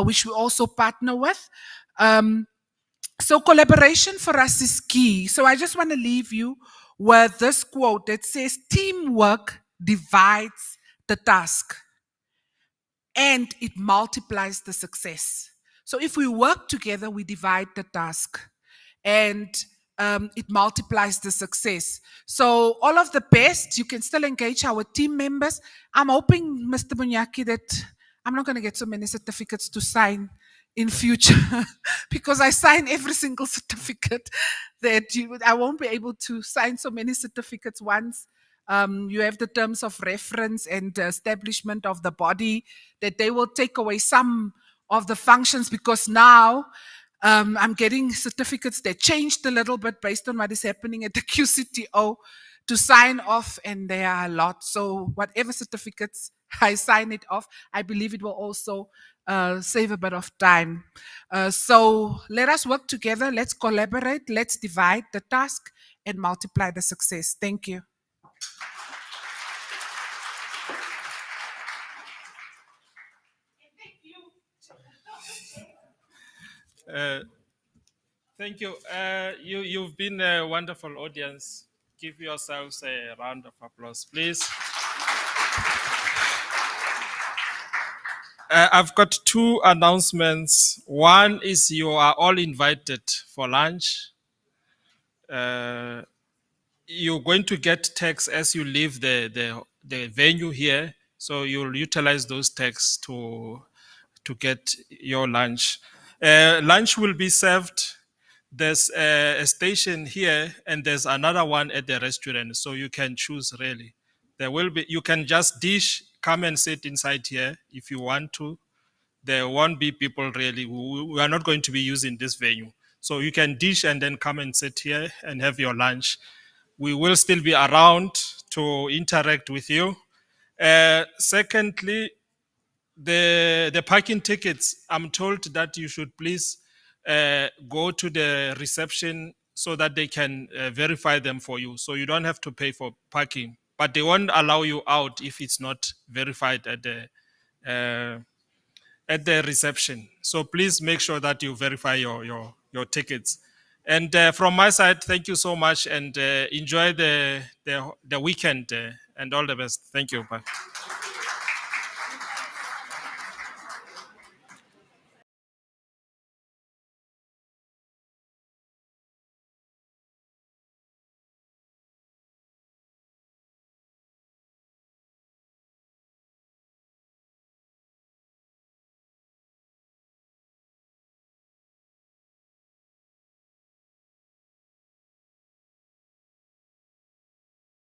which we also partner with. So collaboration for us is key. So I just want to leave you with this quote that says, teamwork divides the task and it multiplies the success. So if we work together, we divide the task and it multiplies the success. So all of the best. You can still engage our team members. I'm hoping, Mr. Munyaki, that I'm not going to get so many certificates to sign in future because I sign every single certificate that I won't be able to sign so many certificates once. You have the terms of reference and establishment of the body, that they will take away some of the functions, because now I'm getting certificates that changed a little bit based on what is happening at the QCTO to sign off, and there are a lot. So whatever certificates I sign it off, I believe it will also save a bit of time. So let us work together. Let's collaborate. Let's divide the task and multiply the success. Thank you. Thank you. You've been a wonderful audience. Give yourselves a round of applause, please. I've got two announcements. One is you are all invited for lunch. You're going to get tags as you leave the venue here, so you'll utilize those tags to get your lunch. Lunch will be served. There's a station here, and there's another one at the restaurant, so you can choose really. There will be. You can just dish, come and sit inside here if you want to. There won't be people really. We are not going to be using this venue, so you can dish and then come and sit here and have your lunch. We will still be around to interact with you. Secondly, the parking tickets, I'm told that you should please go to the reception so that they can verify them for you. So you don't have to pay for parking, but they won't allow you out if it's not verified at the reception. So please make sure that you verify your tickets. And from my side, thank you so much, and enjoy the weekend and all the best. Thank you. Bye.